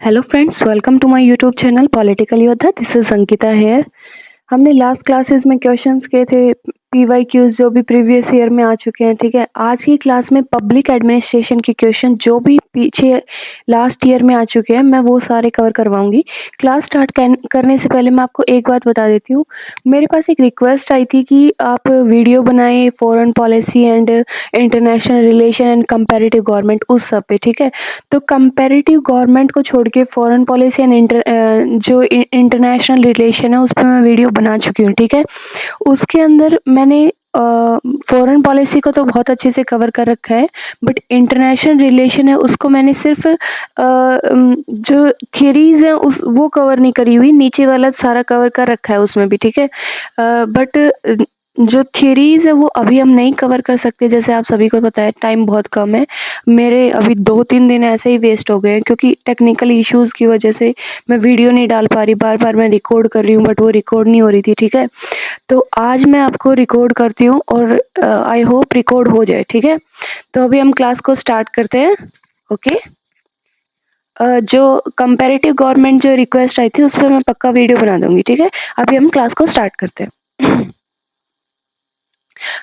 Hello friends, welcome to my YouTube channel political Yoddha. This is Ankita here. हमने last classes में questions किए थे, PYQs जो भी प्रीवियस ईयर में आ चुके हैं। ठीक है, आज की क्लास में पब्लिक एडमिनिस्ट्रेशन के क्वेश्चन जो भी पीछे लास्ट ईयर में आ चुके हैं मैं वो सारे कवर करवाऊंगी। क्लास स्टार्ट करने से पहले मैं आपको एक बात बता देती हूँ। मेरे पास एक रिक्वेस्ट आई थी कि आप वीडियो बनाएं foreign policy and international relation and comparative government उस सब पे। ठीक है, तो कंपैरेटिव गवर्नमेंट को छोड़ के फॉरेन पॉलिसी एंड जो इंटरनेशनल रिलेशन है उस पर मैं वीडियो बना चुकी हूँ। ठीक है, उसके अंदर मैंने फॉरेन पॉलिसी को तो बहुत अच्छे से कवर कर रखा है, बट इंटरनेशनल रिलेशन है उसको मैंने सिर्फ जो थियरीज है उस वो कवर नहीं करी हुई, नीचे वाला सारा कवर कर रखा है उसमें भी। ठीक है, बट जो थियरीज है वो अभी हम नहीं कवर कर सकते। जैसे आप सभी को पता है टाइम बहुत कम है। मेरे अभी 2-3 दिन ऐसे ही वेस्ट हो गए हैं क्योंकि टेक्निकल इश्यूज की वजह से मैं वीडियो नहीं डाल पा रही। बार बार मैं रिकॉर्ड कर रही हूँ बट वो रिकॉर्ड नहीं हो रही थी। ठीक है, तो आज मैं आपको रिकॉर्ड करती हूँ और आई होप रिकॉर्ड हो जाए। ठीक है, तो अभी हम क्लास को स्टार्ट करते हैं। ओके, जो कंपैरेटिव गवर्नमेंट जो रिक्वेस्ट आई थी उस पर मैं पक्का वीडियो बना दूंगी। ठीक है, अभी हम क्लास को स्टार्ट करते हैं।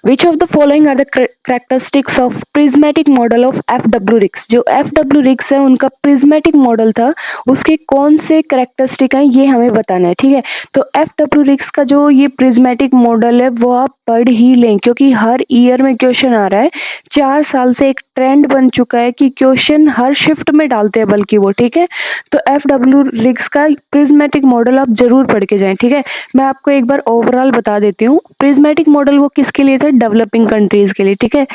Which of the following are the characteristics of prismatic model of FW Riggs? जो FW Riggs है उनका prismatic मॉडल था, उसके कौन से कैरेक्टरिस्टिक हैं ये हमें बताना है। ठीक है, तो FW Riggs का जो ये prismatic मॉडल है वो आप पढ़ ही लें क्योंकि हर ईयर में क्वेश्चन आ रहा है। 4 साल से एक ट्रेंड बन चुका है कि क्वेश्चन हर शिफ्ट में डालते हैं बल्कि वो। ठीक है, तो FW Riggs का प्रिज्मेटिक मॉडल आप जरूर पढ़ के जाएं। ठीक है, मैं आपको एक बार ओवरऑल बता देती हूँ। प्रिज्मेटिक मॉडल वो किसके लिए था? डेवलपिंग कंट्रीज के लिए। ठीक है,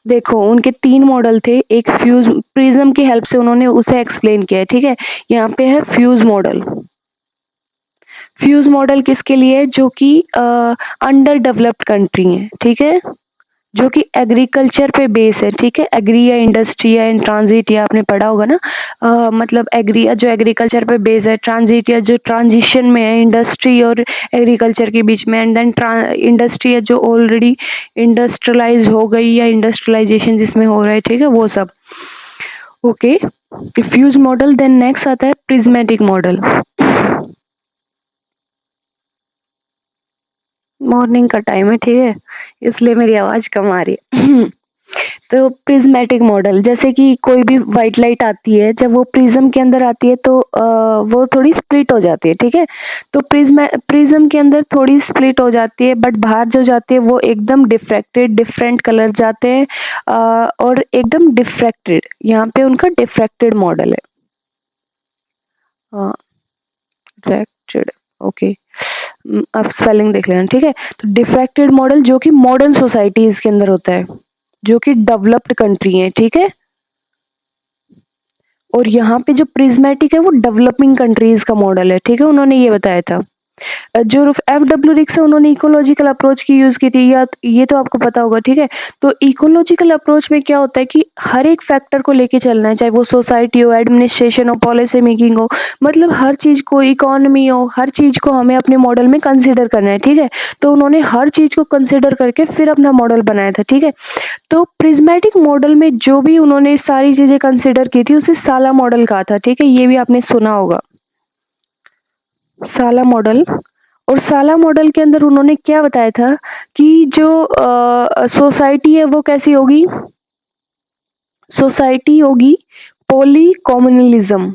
देखो उनके 3 मॉडल थे। एक फ्यूज प्रिज्म की हेल्प से उन्होंने उसे एक्सप्लेन किया है। ठीक है, यहाँ पे है फ्यूज मॉडल। फ्यूज मॉडल किसके लिए? जो कि अंडर डेवलप्ड कंट्री है। ठीक है, जो कि एग्रीकल्चर पे बेस है। ठीक है, एग्री या इंडस्ट्री या इन ट्रांजिट या आपने पढ़ा होगा ना, मतलब एग्री जो एग्रीकल्चर पे बेस है, ट्रांजिट या जो ट्रांजिशन में है इंडस्ट्री और एग्रीकल्चर के बीच में, एंड देन इंडस्ट्री है जो ऑलरेडी इंडस्ट्रियलाइज हो गई या इंडस्ट्रियलाइजेशन जिसमें हो रहा है। ठीक है, वो सब। Okay, fuse model. Then next आता है प्रिज्मेटिक मॉडल। मॉर्निंग का टाइम है, ठीक है, इसलिए मेरी आवाज कम आ रही है। तो प्रिज्मेटिक मॉडल, जैसे कि कोई भी व्हाइट लाइट आती है, जब वो प्रिज्म के अंदर आती है तो वो थोड़ी स्प्लिट हो जाती है। ठीक है, तो प्रिज्म के अंदर थोड़ी स्प्लिट हो जाती है बट बाहर जो जाती है वो एकदम डिफ्रैक्टेड, डिफरेंट कलर जाते हैं और एकदम डिफ्रैक्टेड। यहाँ पे उनका डिफ्रैक्टेड मॉडल है। डिफ्रैक्टेड, ओके, आप स्पेलिंग देख लेना। ठीक है, तो डिफ्रैक्टेड मॉडल जो कि मॉडर्न सोसाइटीज के अंदर होता है, जो कि डेवलप्ड कंट्री है। ठीक है, और यहाँ पे जो प्रिज्मेटिक है वो डेवलपिंग कंट्रीज का मॉडल है। ठीक है, उन्होंने ये बताया था। जो FW Riggs है उन्होंने इकोलॉजिकल अप्रोच की यूज की थी, या ये तो आपको पता होगा। ठीक है, तो इकोलॉजिकल अप्रोच में क्या होता है कि हर एक फैक्टर को लेके चलना है, चाहे वो सोसाइटी हो, एडमिनिस्ट्रेशन हो, पॉलिसी मेकिंग हो, मतलब हर चीज को, इकोनॉमी हो, हर चीज को हमें अपने मॉडल में कंसिडर करना है। ठीक है, तो उन्होंने हर चीज को कंसिडर करके फिर अपना मॉडल बनाया था। ठीक है, तो प्रिज्मेटिक मॉडल में जो भी उन्होंने सारी चीजें कंसिडर की थी उसे साला मॉडल कहा था। ठीक है, ये भी आपने सुना होगा, साला मॉडल। और साला मॉडल के अंदर उन्होंने क्या बताया था कि जो सोसाइटी है वो कैसी होगी? सोसाइटी होगी पॉली कॉम्युनलिज्म।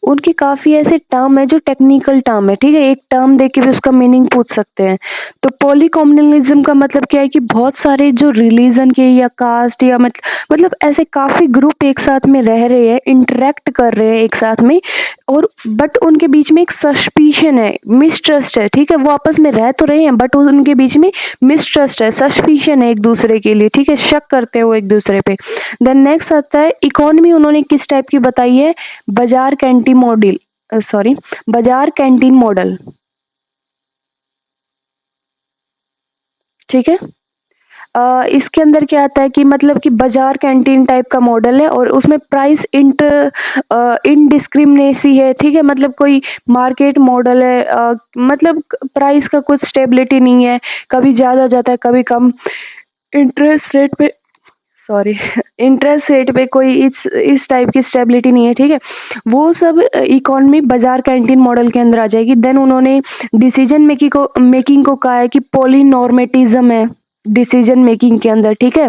उनके काफी ऐसे टर्म है जो टेक्निकल टर्म है। ठीक है, एक टर्म देके भी उसका मीनिंग पूछ सकते हैं। तो पॉलीकॉम्युनलिज्म का मतलब क्या है कि बहुत सारे जो रिलीजन के या कास्ट या मतलब ऐसे काफी ग्रुप एक साथ में रह रहे हैं, इंटरेक्ट कर रहे हैं एक साथ में, और बट उनके बीच में एक सस्पिशन है, मिसट्रस्ट है। ठीक है, वो आपस में रह तो रहे हैं बट उनके बीच में मिसट्रस्ट है, सस्पिशन है एक दूसरे के लिए। ठीक है, शक करते हैं वो एक दूसरे पे। देन नेक्स्ट आता है इकोनॉमी। उन्होंने किस टाइप की बताई है? बाजार कैंटीन मॉडल, सॉरी, बाजार कैंटीन मॉडल। ठीक है, इसके अंदर क्या आता है कि मतलब कि बाजार कैंटीन टाइप का मॉडल है और उसमें प्राइस इनडिस्क्रिमिनेसी है। ठीक है, मतलब कोई मार्केट मॉडल है, मतलब प्राइस का कुछ स्टेबिलिटी नहीं है, कभी ज्यादा जाता है कभी कम। इंटरेस्ट रेट पे सॉरी इंटरेस्ट रेट पे कोई इस टाइप की स्टेबिलिटी नहीं है, ठीक है। वो सब इकोनॉमी बाजार कैंटीन मॉडल के अंदर आ जाएगी। देन उन्होंने डिसीजन मेकिंग को कहा है कि पॉलीनॉर्मेटिज्म है डिसीजन मेकिंग के अंदर, ठीक है,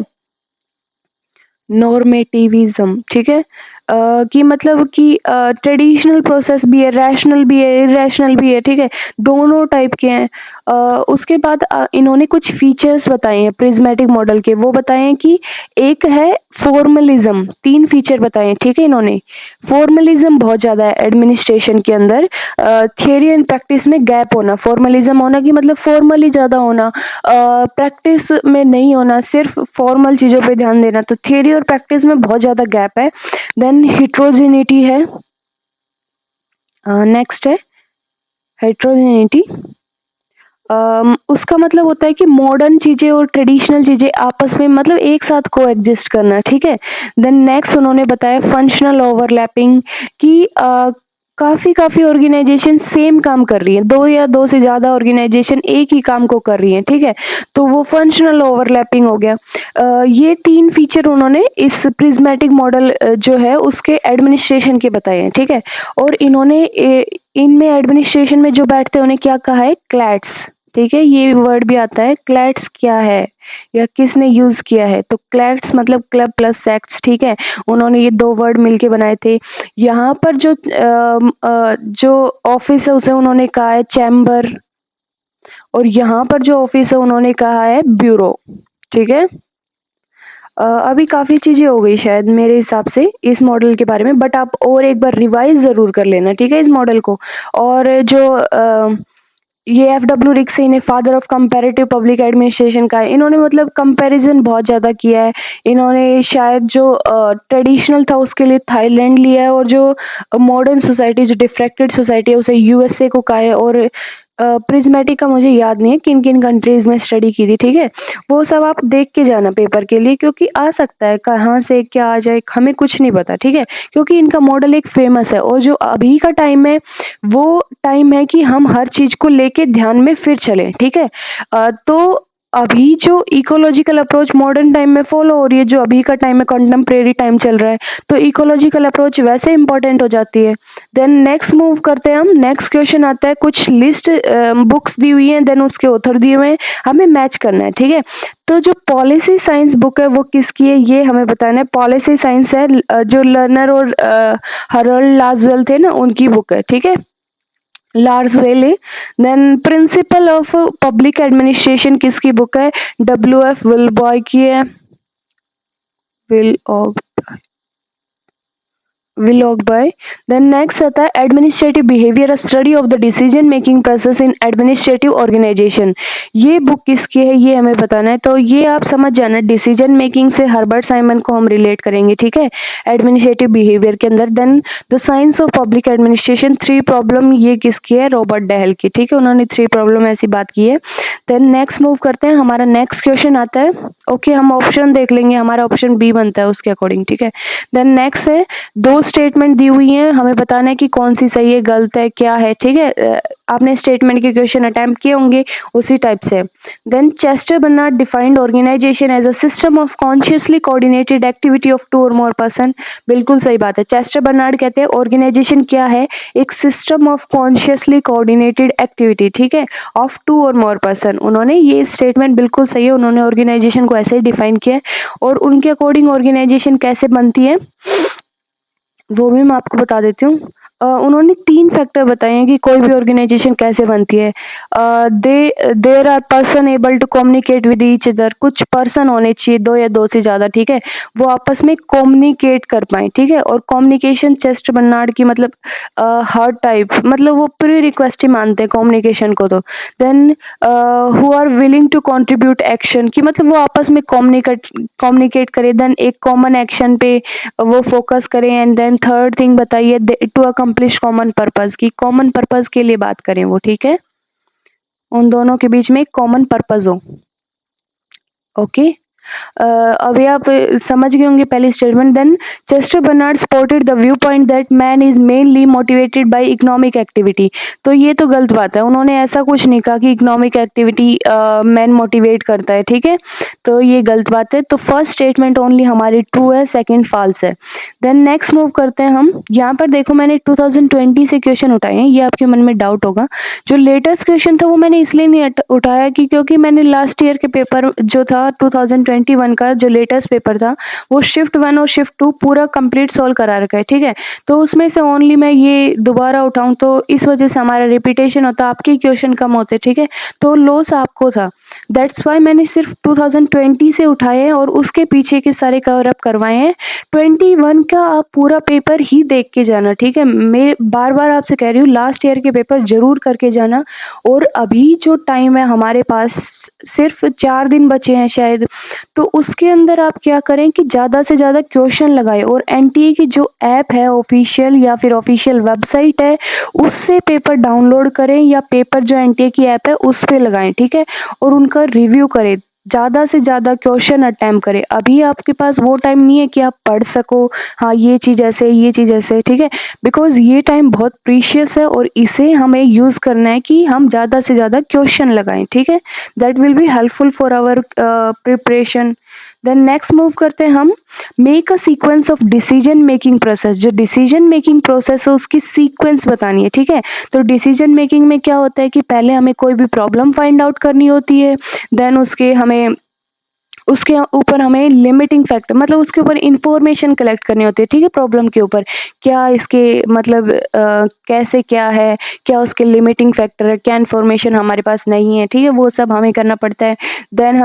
नॉर्मेटिविज्म, ठीक है। कि मतलब कि ट्रेडिशनल प्रोसेस भी है, रैशनल भी है, इरेशनल भी है, ठीक है, दोनों टाइप के हैं। उसके बाद इन्होंने कुछ फीचर्स बताए हैं प्रिज्मेटिक मॉडल के, वो बताए हैं कि एक है फॉर्मलिज्म, 3 फीचर बताए हैं, ठीक है। इन्होंने फॉर्मलिज्म बहुत ज्यादा है एडमिनिस्ट्रेशन के अंदर, थियरी एंड प्रैक्टिस में गैप होना, फॉर्मलिज्म होना कि मतलब फॉर्मली ज्यादा होना, प्रैक्टिस में नहीं होना, सिर्फ फॉर्मल चीजों पे ध्यान देना, तो थियरी और प्रैक्टिस में बहुत ज्यादा गैप है। देन हिट्रोजिनिटी है, नेक्स्ट है हेट्रोजिनिटी। उसका मतलब होता है कि मॉडर्न चीजें और ट्रेडिशनल चीजें आपस में मतलब एक साथ को एग्जिस्ट करना, ठीक है। देन नेक्स्ट उन्होंने बताया फंक्शनल ओवरलैपिंग कि काफी ऑर्गेनाइजेशन सेम काम कर रही है, 2 या 2 से ज्यादा ऑर्गेनाइजेशन एक ही काम को कर रही है, ठीक है, तो वो फंक्शनल ओवरलैपिंग हो गया। ये 3 फीचर उन्होंने इस प्रिज्मेटिक मॉडल जो है उसके एडमिनिस्ट्रेशन के बताए हैं, ठीक है। और इन्होंने इनमें एडमिनिस्ट्रेशन में जो बैठते हैं उन्हें क्या कहा है, क्लैट्स, ठीक है। ये वर्ड भी आता है, क्लैट्स क्या है या किसने यूज किया है, तो क्लैट्स मतलब क्लब प्लस सेक्स, ठीक है। उन्होंने ये 2 वर्ड मिलके बनाए थे। यहाँ पर जो ऑफिस है उसे उन्होंने कहा है चैम्बर, और यहाँ पर जो ऑफिस है उन्होंने कहा है ब्यूरो, ठीक है। अभी काफी चीजें हो गई शायद मेरे हिसाब से इस मॉडल के बारे में, बट आप और एक बार रिवाइज जरूर कर लेना, ठीक है, इस मॉडल को। और जो ये FW रिक्स इन्हें father of comparative public administration का है। इन्होंने मतलब कंपैरिजन बहुत ज्यादा किया है। इन्होंने शायद जो ट्रेडिशनल था उसके लिए थाईलैंड लिया है, और जो मॉडर्न सोसाइटी जो डिफ्रैक्टेड सोसाइटी है उसे USA को कहा है। और प्रिज्मेटिक का मुझे याद नहीं है किन किन कंट्रीज में स्टडी की थी, ठीक है। वो सब आप देख के जाना पेपर के लिए, क्योंकि आ सकता है कहाँ से क्या आ जाए, हमें कुछ नहीं पता, ठीक है। क्योंकि इनका मॉडल एक फेमस है, और जो अभी का टाइम है वो टाइम है कि हम हर चीज को लेके ध्यान में फिर चलें, ठीक है। तो अभी जो इकोलॉजिकल अप्रोच मॉडर्न टाइम में फॉलो हो रही है, जो अभी का टाइम है कंटेम्प्रेरी टाइम चल रहा है, तो इकोलॉजिकल अप्रोच वैसे इंपॉर्टेंट हो जाती है। देन नेक्स्ट मूव करते हैं हम, नेक्स्ट क्वेश्चन आता है, कुछ लिस्ट बुक्स दी हुई हैं, देन उसके ऑथर दिए हुए हैं, हमें मैच करना है, ठीक है। तो जो पॉलिसी साइंस बुक है वो किसकी है ये हमें बताना है। पॉलिसी साइंस है जो लर्नर और हरोल्ड लाजवेल थे ना, उनकी बुक है, ठीक है, लार्ज वेले। Then principle of public administration किसकी बुक है, WF विलबॉय की है, विलॉगबाय। देन नेक्स्ट आता है administrative behaviour, a study of the decision making process in administrative organisation. ये बुक किसकी है ये हमें बताना है। तो ये आप समझ जाना, डिसीजन मेकिंग से हर्बर्ट साइमन को हम रिलेट करेंगे, ठीक है, एडमिनिस्ट्रेटिव बिहेवियर के अंदर। Then the science of public administration 3 problem, ये किसकी है, रॉबर्ट डेहल की, ठीक है, उन्होंने 3 प्रॉब्लम ऐसी बात की है। देन नेक्स्ट मूव करते हैं, हमारा नेक्स्ट क्वेश्चन आता है, ओके, हम ऑप्शन देख लेंगे, हमारा ऑप्शन बी बनता है उसके अकॉर्डिंग, ठीक है। देन नेक्स्ट है, 2 स्टेटमेंट दी हुई हैं, हमें बताना है कि कौन सी सही है, गलत है, क्या है, ठीक है। आपने स्टेटमेंट के क्वेश्चन अटेम्प्ट किए होंगे उसी टाइप से। Then Chester Barnard defined organisation as a system of consciously coordinated activity of 2 और मोर पर्सन। बिल्कुल सही बात है, चेस्टर बर्नार्ड कहते हैं ऑर्गेनाइजेशन क्या है, एक system of consciously coordinated activity, ठीक है, ऑफ 2 और मोर पर्सन। उन्होंने ये स्टेटमेंट बिल्कुल सही है, उन्होंने ऑर्गेनाइजेशन को ऐसे ही डिफाइन किया है। और उनके अकॉर्डिंग ऑर्गेनाइजेशन कैसे बनती है वो भी मैं आपको बता देती हूँ। उन्होंने 3 फैक्टर बताए हैं कि कोई भी ऑर्गेनाइजेशन कैसे बनती है। There are person able to communicate with each other, कुछ पर्सन होने चाहिए 2 या 2 से ज्यादा, ठीक है, वो आपस में कम्युनिकेट कर पाए, ठीक है। और कम्युनिकेशन चेस्टर बर्नार्ड की मतलब हर टाइप, मतलब वो प्री रिक्वेस्ट ही मानते हैं कम्युनिकेशन को। तो then who are willing to contribute action, की मतलब वो आपस में कम्युनिकेट करे, देन एक कॉमन एक्शन पे वो फोकस करें। एंड देन थर्ड थिंग बताइए, टू अकम्प्लिश कॉमन पर्पस, की कॉमन पर्पस के लिए बात करें वो, ठीक है, उन दोनों के बीच में एक कॉमन पर्पस हो, ओके। अभी आप समझ गए होंगे पहली statement. Then Chester Barnard supported the viewpoint that man is mainly motivated by economic activity. तो ये तो गलत बात है, उन्होंने ऐसा कुछ नहीं कहा कि इकोनॉमिक एक्टिविटी मैन मोटिवेट करता है, ठीक है, तो ये गलत बात है। तो फर्स्ट स्टेटमेंट ओनली हमारी ट्रू है, सेकंड फॉल्स है। देन नेक्स्ट मूव करते हैं हम। यहाँ पर देखो मैंने 2020 से क्वेश्चन उठाए हैं, ये आपके मन में डाउट होगा। जो लेटेस्ट क्वेश्चन था वो मैंने इसलिए नहीं उठाया कि क्योंकि मैंने लास्ट ईयर के पेपर जो था 2021 का जो लेटेस्ट पेपर था वो शिफ्ट 1 और शिफ्ट 2 पूरा कंप्लीट सॉल्व करा रखा है, ठीक है। तो उसमें से ओनली मैं ये दोबारा उठाऊं तो इस वजह से हमारा रिपीटेशन होता, आपके क्वेश्चन कम होते, ठीक है, तो लॉस आपको था। दैट्स वाई मैंने सिर्फ 2020 से उठाए हैं और उसके पीछे के सारे कवर अप करवाए हैं। 21 का आप पूरा पेपर ही देख के जाना, ठीक है। मैं बार बार आपसे कह रही हूँ लास्ट ईयर के पेपर जरूर करके जाना। और अभी जो टाइम है हमारे पास सिर्फ 4 दिन बचे हैं शायद, तो उसके अंदर आप क्या करें कि ज़्यादा से ज़्यादा क्वेश्चन लगाएं और एनटीए की जो ऐप है ऑफिशियल या फिर ऑफिशियल वेबसाइट है उससे पेपर डाउनलोड करें या पेपर जो एनटीए की ऐप है उस पर लगाएं, ठीक है, और उनका रिव्यू करें। ज़्यादा से ज़्यादा क्वेश्चन अटेम्प्ट करें। अभी आपके पास वो टाइम नहीं है कि आप पढ़ सको, हाँ ये चीज़ ऐसे ये चीज़ ऐसे, ठीक है, बिकॉज ये टाइम बहुत प्रीशियस है और इसे हमें यूज़ करना है कि हम ज़्यादा से ज़्यादा क्वेश्चन लगाएं, ठीक है। That will be helpful for our preparation. Then next move करते हैं हम। Make a sequence of decision making process. जो डिसीजन मेकिंग प्रोसेस है उसकी सीक्वेंस बतानी है, ठीक है। तो डिसीजन मेकिंग में क्या होता है कि पहले हमें कोई भी प्रॉब्लम फाइंड आउट करनी होती है, देन उसके ऊपर हमें लिमिटिंग फैक्टर मतलब उसके ऊपर इंफॉर्मेशन कलेक्ट करनी होती है, ठीक है। प्रॉब्लम के ऊपर क्या इसके मतलब कैसे क्या है, क्या उसके लिमिटिंग फैक्टर है, क्या इंफॉर्मेशन हमारे पास नहीं है, ठीक है, वो सब हमें करना पड़ता है। देन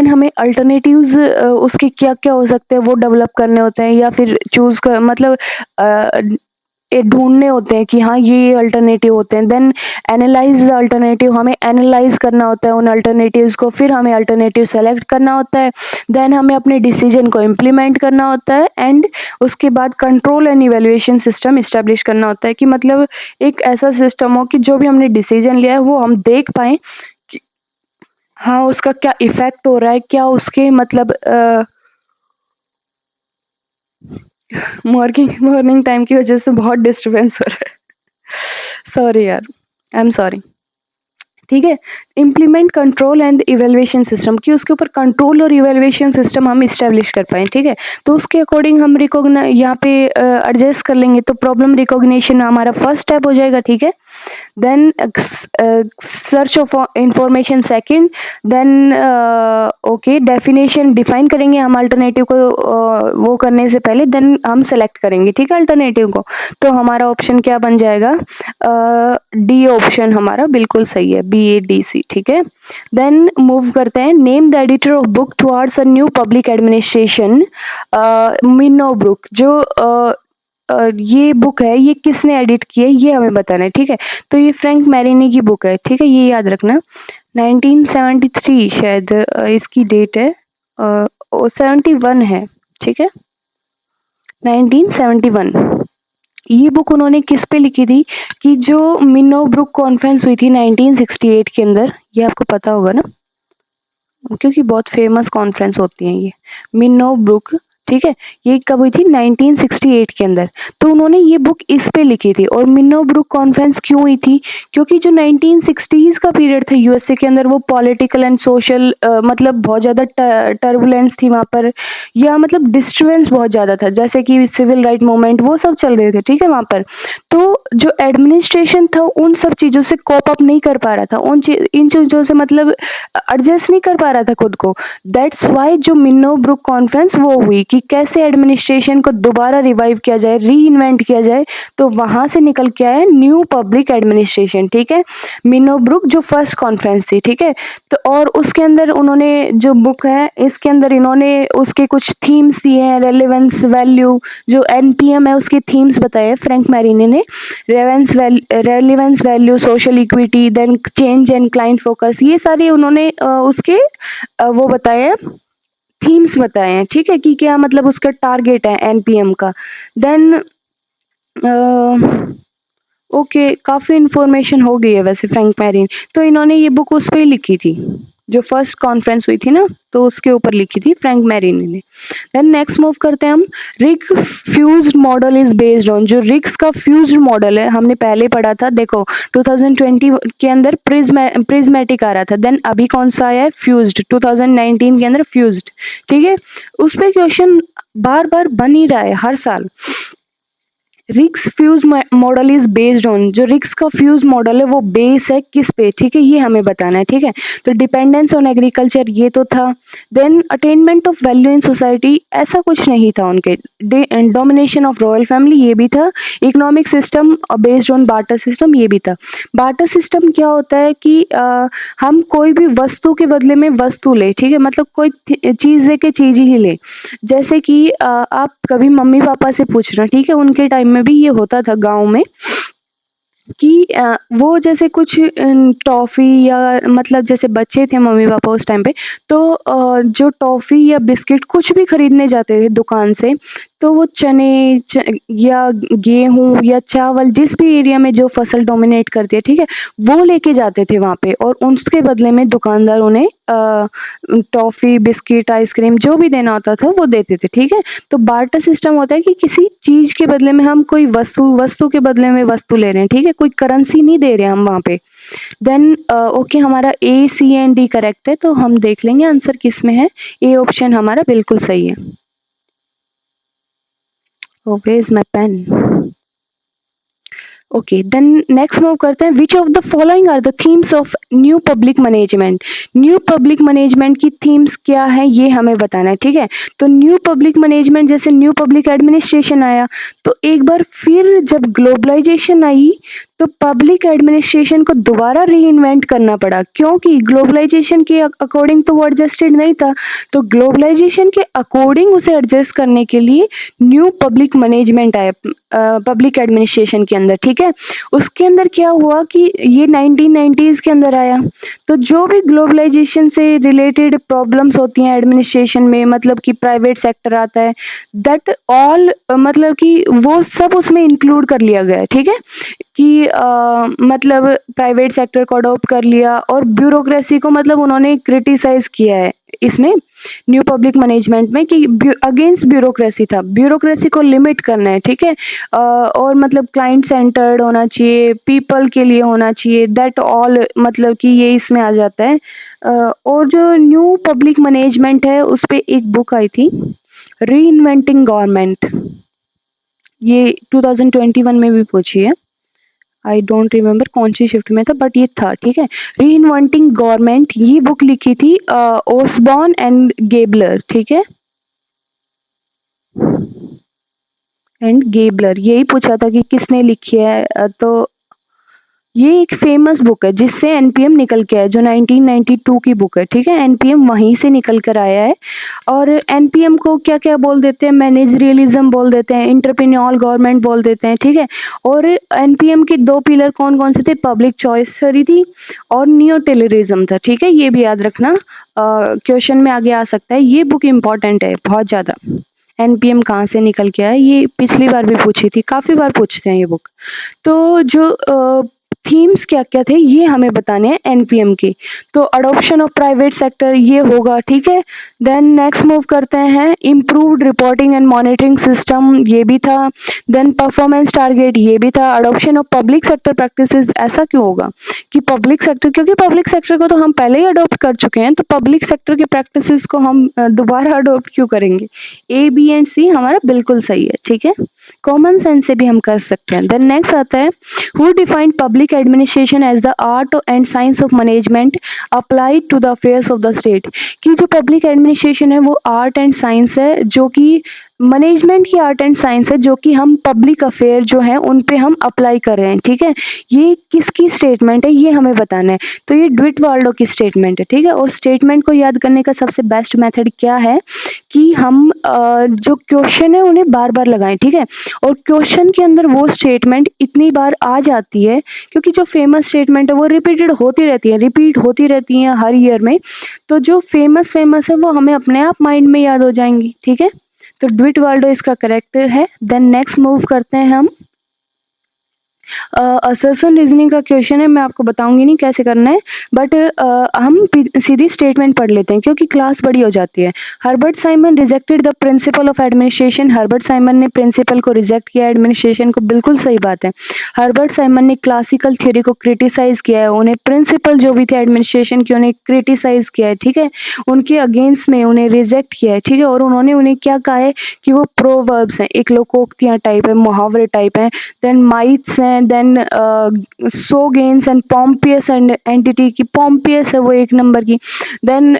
हमें अल्टरनेटिव्स उसके क्या क्या हो सकते हैं वो डेवलप करने होते हैं या फिर चूज कर मतलब ये ढूंढने होते हैं कि हाँ ये अल्टरनेटिव होते हैं। देन एनालाइज द अल्टरनेटिव, हमें एनालाइज करना होता है उन अल्टरनेटिव्स को, फिर हमें अल्टरनेटिव सेलेक्ट करना होता है, देन हमें अपने डिसीजन को इम्प्लीमेंट करना होता है एंड उसके बाद control and evaluation system establish करना होता है कि मतलब एक ऐसा सिस्टम हो कि जो भी हमने डिसीजन लिया है वो हम देख पाए कि हाँ उसका क्या इफेक्ट हो रहा है, क्या उसके मतलब मॉर्निंग टाइम की वजह से बहुत डिस्टरबेंस हो रहा है। सॉरी यार, आई एम सॉरी, ठीक है। Implement control and evaluation system कि उसके ऊपर कंट्रोल और इवेल्युएशन सिस्टम हम इस्टेब्लिश कर पाए, ठीक है। तो उसके अकॉर्डिंग हम यहाँ पे एडजस्ट कर लेंगे। तो प्रॉब्लम रिकॉग्निशन हमारा फर्स्ट स्टेप हो जाएगा, ठीक है। Then search of information second, then okay definition define करेंगे हम अल्टरनेटिव को वो करने से पहले, देन हम सेलेक्ट करेंगे, ठीक है, अल्टरनेटिव को। तो हमारा ऑप्शन क्या बन जाएगा, डी ऑप्शन हमारा बिल्कुल सही है, BADC, ठीक है। देन मूव करते हैं। Name the editor of book towards a new public administration. Minnowbrook जो ये बुक है ये किसने एडिट की है ये हमें बताना है, ठीक है। तो ये फ्रैंक मैरिनी की बुक है, ठीक है, ये याद रखना। 1973 शायद इसकी डेट है, 71 है, ठीक है, 1971। ये बुक उन्होंने किस पे लिखी थी कि जो मिनो ब्रुक कॉन्फ्रेंस हुई थी 1968 के अंदर, ये आपको पता होगा ना क्योंकि बहुत फेमस कॉन्फ्रेंस होती है ये मिनो ब्रुक, ठीक है। ये कब हुई थी 1968 के अंदर। तो उन्होंने ये बुक इस पे लिखी थी। और मिनो ब्रुक कॉन्फ्रेंस क्यों हुई थी, क्योंकि जो 1960s का पीरियड था यूएसए के अंदर वो पॉलिटिकल एंड सोशल मतलब बहुत ज्यादा टर्बुलेंस थी वहां पर, या मतलब डिस्टर्बेंस बहुत ज्यादा था, जैसे कि सिविल राइट मूवमेंट वो सब चल रहे थे, ठीक है, वहां पर। तो जो एडमिनिस्ट्रेशन था उन सब चीजों से कोप अप नहीं कर पा रहा था, इन चीजों से मतलब एडजस्ट नहीं कर पा रहा था खुद को। दैट्स वाई जो मिनो ब्रुक कॉन्फ्रेंस वो हुई कि कैसे एडमिनिस्ट्रेशन को दोबारा रिवाइव किया जाए, री इन्वेंट किया जाए। तो वहां से निकल के आया न्यू पब्लिक एडमिनिस्ट्रेशन, ठीक है, मिनो ब्रुक जो फर्स्ट कॉन्फ्रेंस थी, ठीक है। तो और उसके अंदर उन्होंने जो बुक है इसके अंदर इन्होंने उसके कुछ थीम्स दिए हैं, रेलेवेंस वैल्यू जो NPM है उसके थीम्स बताए फ्रैंक मैरिनी ने, relevance value, social equity, then change and client focus, ये सारे उन्होंने उसके वो बताए हैं, थीम्स बताए हैं, ठीक है, कि क्या मतलब उसका टारगेट है NPM का। देन ओके काफी इंफॉर्मेशन हो गई है वैसे फ्रैंक मैरिन, तो इन्होंने ये बुक उस पर लिखी थी जो फर्स्ट कॉन्फ्रेंस हुई थी ना, तो उसके ऊपर लिखी थी फ्रैंक मैरिनी ने। देन नेक्स्ट मूव करते हैं हम, rig fused model is based on, जो रिग्स का फ्यूज्ड मॉडल है हमने पहले पढ़ा था, देखो 2020 के अंदर प्रिज्मेटिक आ रहा था, देन अभी कौन सा आया है, फ्यूज्ड, 2019 के अंदर फ्यूज्ड, ठीक है। उस पर क्वेश्चन बार बार बन ही रहा है हर साल। Rigs fuse model is based on, जो रिग्स का फ्यूज मॉडल है वो बेस है किस पे, ठीक है, ये हमें बताना है, ठीक है। तो डिपेंडेंस ऑन एग्रीकल्चर ये तो था, then attainment of value in society ऐसा कुछ नहीं था उनके, डोमिनेशन ऑफ रॉयल फैमिली ये भी था, economic system based on barter system ये भी था। बार्टर सिस्टम क्या होता है कि हम कोई भी वस्तु के बदले में वस्तु ले, ठीक है, मतलब कोई चीज दे के चीज ही ले। जैसे कि आप कभी मम्मी पापा से पूछना, ठीक है, उनके टाइम में भी ये होता था गांव में कि वो जैसे कुछ टॉफी या मतलब जैसे बच्चे थे मम्मी पापा उस टाइम पे, तो जो टॉफी या बिस्किट कुछ भी खरीदने जाते थे दुकान से, तो वो चने या गेहूं या चावल जिस भी एरिया में जो फसल डोमिनेट करती है, ठीक है, वो लेके जाते थे वहां पे, और उसके बदले में दुकानदार उन्हें टॉफी बिस्किट आइसक्रीम जो भी देना होता था वो देते थे, ठीक है। तो बार्टर सिस्टम होता है कि किसी चीज के बदले में हम कोई वस्तु के बदले में वस्तु ले रहे हैं, ठीक है, कोई करेंसी नहीं दे रहे हैं हम वहां पे। देन ओके, हमारा ए सी एंड डी करेक्ट है, तो हम देख लेंगे आंसर किस में है। ए ऑप्शन हमारा बिल्कुल सही है। Okay, is my pen. Okay, then next move करते हैं, which of the following are the themes of new public management. New public management की थीम्स क्या है ये हमें बताना है, ठीक है। तो न्यू पब्लिक मैनेजमेंट, जैसे न्यू पब्लिक एडमिनिस्ट्रेशन आया, तो एक बार फिर जब ग्लोबलाइजेशन आई तो पब्लिक एडमिनिस्ट्रेशन को दोबारा री इन्वेंट करना पड़ा, क्योंकि ग्लोबलाइजेशन के अकॉर्डिंग तो वो एडजस्टेड नहीं था, तो ग्लोबलाइजेशन के अकॉर्डिंग उसे एडजस्ट करने के लिए न्यू पब्लिक मैनेजमेंट आया पब्लिक एडमिनिस्ट्रेशन के अंदर, ठीक है। उसके अंदर क्या हुआ कि ये 1990s के अंदर आया, तो जो भी ग्लोबलाइजेशन से रिलेटेड प्रॉब्लम्स होती हैं एडमिनिस्ट्रेशन में, मतलब कि प्राइवेट सेक्टर आता है, दैट ऑल मतलब कि वो सब उसमें इंक्लूड कर लिया गया है, ठीक है, कि मतलब प्राइवेट सेक्टर को अडॉप्ट कर लिया, और ब्यूरोक्रेसी को मतलब उन्होंने क्रिटिसाइज किया है इसमें न्यू पब्लिक मैनेजमेंट में, कि अगेंस्ट ब्यूरोक्रेसी था, ब्यूरोक्रेसी को लिमिट करना है, ठीक है। और मतलब क्लाइंट सेंटर्ड होना चाहिए, पीपल के लिए होना चाहिए, दैट ऑल मतलब कि ये इसमें आ जाता है। और जो न्यू पब्लिक मैनेजमेंट है उस पर एक बुक आई थी, री इन्वेंटिंग गवर्नमेंट, ये 2021 में भी पूछी है, आई डोंट रिमेम्बर कौन सी शिफ्ट में था, बट ये था, ठीक है। री इन्वेंटिंग गवर्नमेंट, ये बुक लिखी थी ओसबॉर्न एंड गेबलर, ठीक है, एंड गेबलर, यही पूछा था कि किसने लिखी है, तो ये एक फेमस बुक है जिससे एनपीएम निकल के आया, जो 1992 की बुक है, ठीक है, एनपीएम वहीं से निकल कर आया है। और एनपीएम को क्या क्या बोल देते हैं, मैनेजरियलिज्म बोल देते हैं, इंटरप्रेन्योर गवर्नमेंट बोल देते हैं, ठीक है। और एनपीएम के दो पिलर कौन कौन से थे, पब्लिक चॉइस थ्योरी थी और नियो टेररिज्म था, ठीक है, ये भी याद रखना, क्वेश्चन में आगे आ सकता है, ये बुक इंपॉर्टेंट है बहुत ज्यादा। एनपीएम कहाँ से निकल के आया, ये पिछली बार भी पूछी थी, काफी बार पूछते हैं ये बुक। तो जो थीम्स क्या क्या थे ये हमें बताने हैं एनपीएम की, तो अडॉप्शन ऑफ प्राइवेट सेक्टर ये होगा, ठीक है। देन नेक्स्ट मूव करते हैं, improved reporting and monitoring system, ये भी था। देन परफॉर्मेंस टारगेट, ये भी था। Adoption of public sector practices, ऐसा क्यों होगा कि पब्लिक सेक्टर, क्योंकि पब्लिक सेक्टर को तो हम पहले ही अडॉप्ट कर चुके हैं, तो पब्लिक सेक्टर के प्रैक्टिसेस को हम दोबारा अडॉप्ट क्यों करेंगे। ए बी एंड सी हमारा बिल्कुल सही है, ठीक है, कॉमन सेंस से भी हम कर सकते हैं। देन नेक्स्ट आता है, who defined public administration as the art and science of management applied to the affairs of the state, कि जो पब्लिक एडमिनिस्ट्रेशन है वो आर्ट एंड साइंस है, जो कि मैनेजमेंट की आर्ट एंड साइंस है, जो कि हम पब्लिक अफेयर जो है उन पे हम अप्लाई कर रहे हैं, ठीक है। ये किसकी स्टेटमेंट है ये हमें बताना है, तो ये ड्विट वाल्डो की स्टेटमेंट है, ठीक है। और स्टेटमेंट को याद करने का सबसे बेस्ट मेथड क्या है कि हम जो क्वेश्चन है उन्हें बार बार लगाएं, ठीक है। और क्वेश्चन के अंदर वो स्टेटमेंट इतनी बार आ जाती है क्योंकि जो फेमस स्टेटमेंट है वो रिपीटेड होती रहती है, रिपीट होती रहती है हर ईयर में, तो जो फेमस है वो हमें अपने आप माइंड में याद हो जाएंगी, ठीक है। तो ड्विट वाल्डो इसका करेक्ट है। देन नेक्स्ट मूव करते हैं हम, असर्शन रीजनिंग का क्वेश्चन है, मैं आपको बताऊंगी नहीं कैसे करना है, बट हम सीधी स्टेटमेंट पढ़ लेते हैं क्योंकि क्लास बड़ी हो जाती है। Herbert Simon rejected the principle of administration. Herbert Simon ने प्रिंसिपल को रिजेक्ट किया, एडमिनिस्ट्रेशन को, बिल्कुल सही बात है। हर्बर्ट साइमन ने क्लासिकल थ्योरी को क्रिटिसाइज किया है, उन्हें प्रिंसिपल जो भी थे एडमिनिस्ट्रेशन की उन्हें क्रिटिसाइज किया है, ठीक है, उनके अगेंस्ट में उन्हें रिजेक्ट किया है, ठीक है, और उन्होंने उन्हें क्या कहा है कि वो प्रोवर्ब्स हैं, एक लोकोक्तियां टाइप है, मुहावरे टाइप है, देन माइट्स हैं, देन सोगेन्स एंड पॉम्पियस एंड एंटिटी की, पॉम्पियस है वो एक नंबर की, देन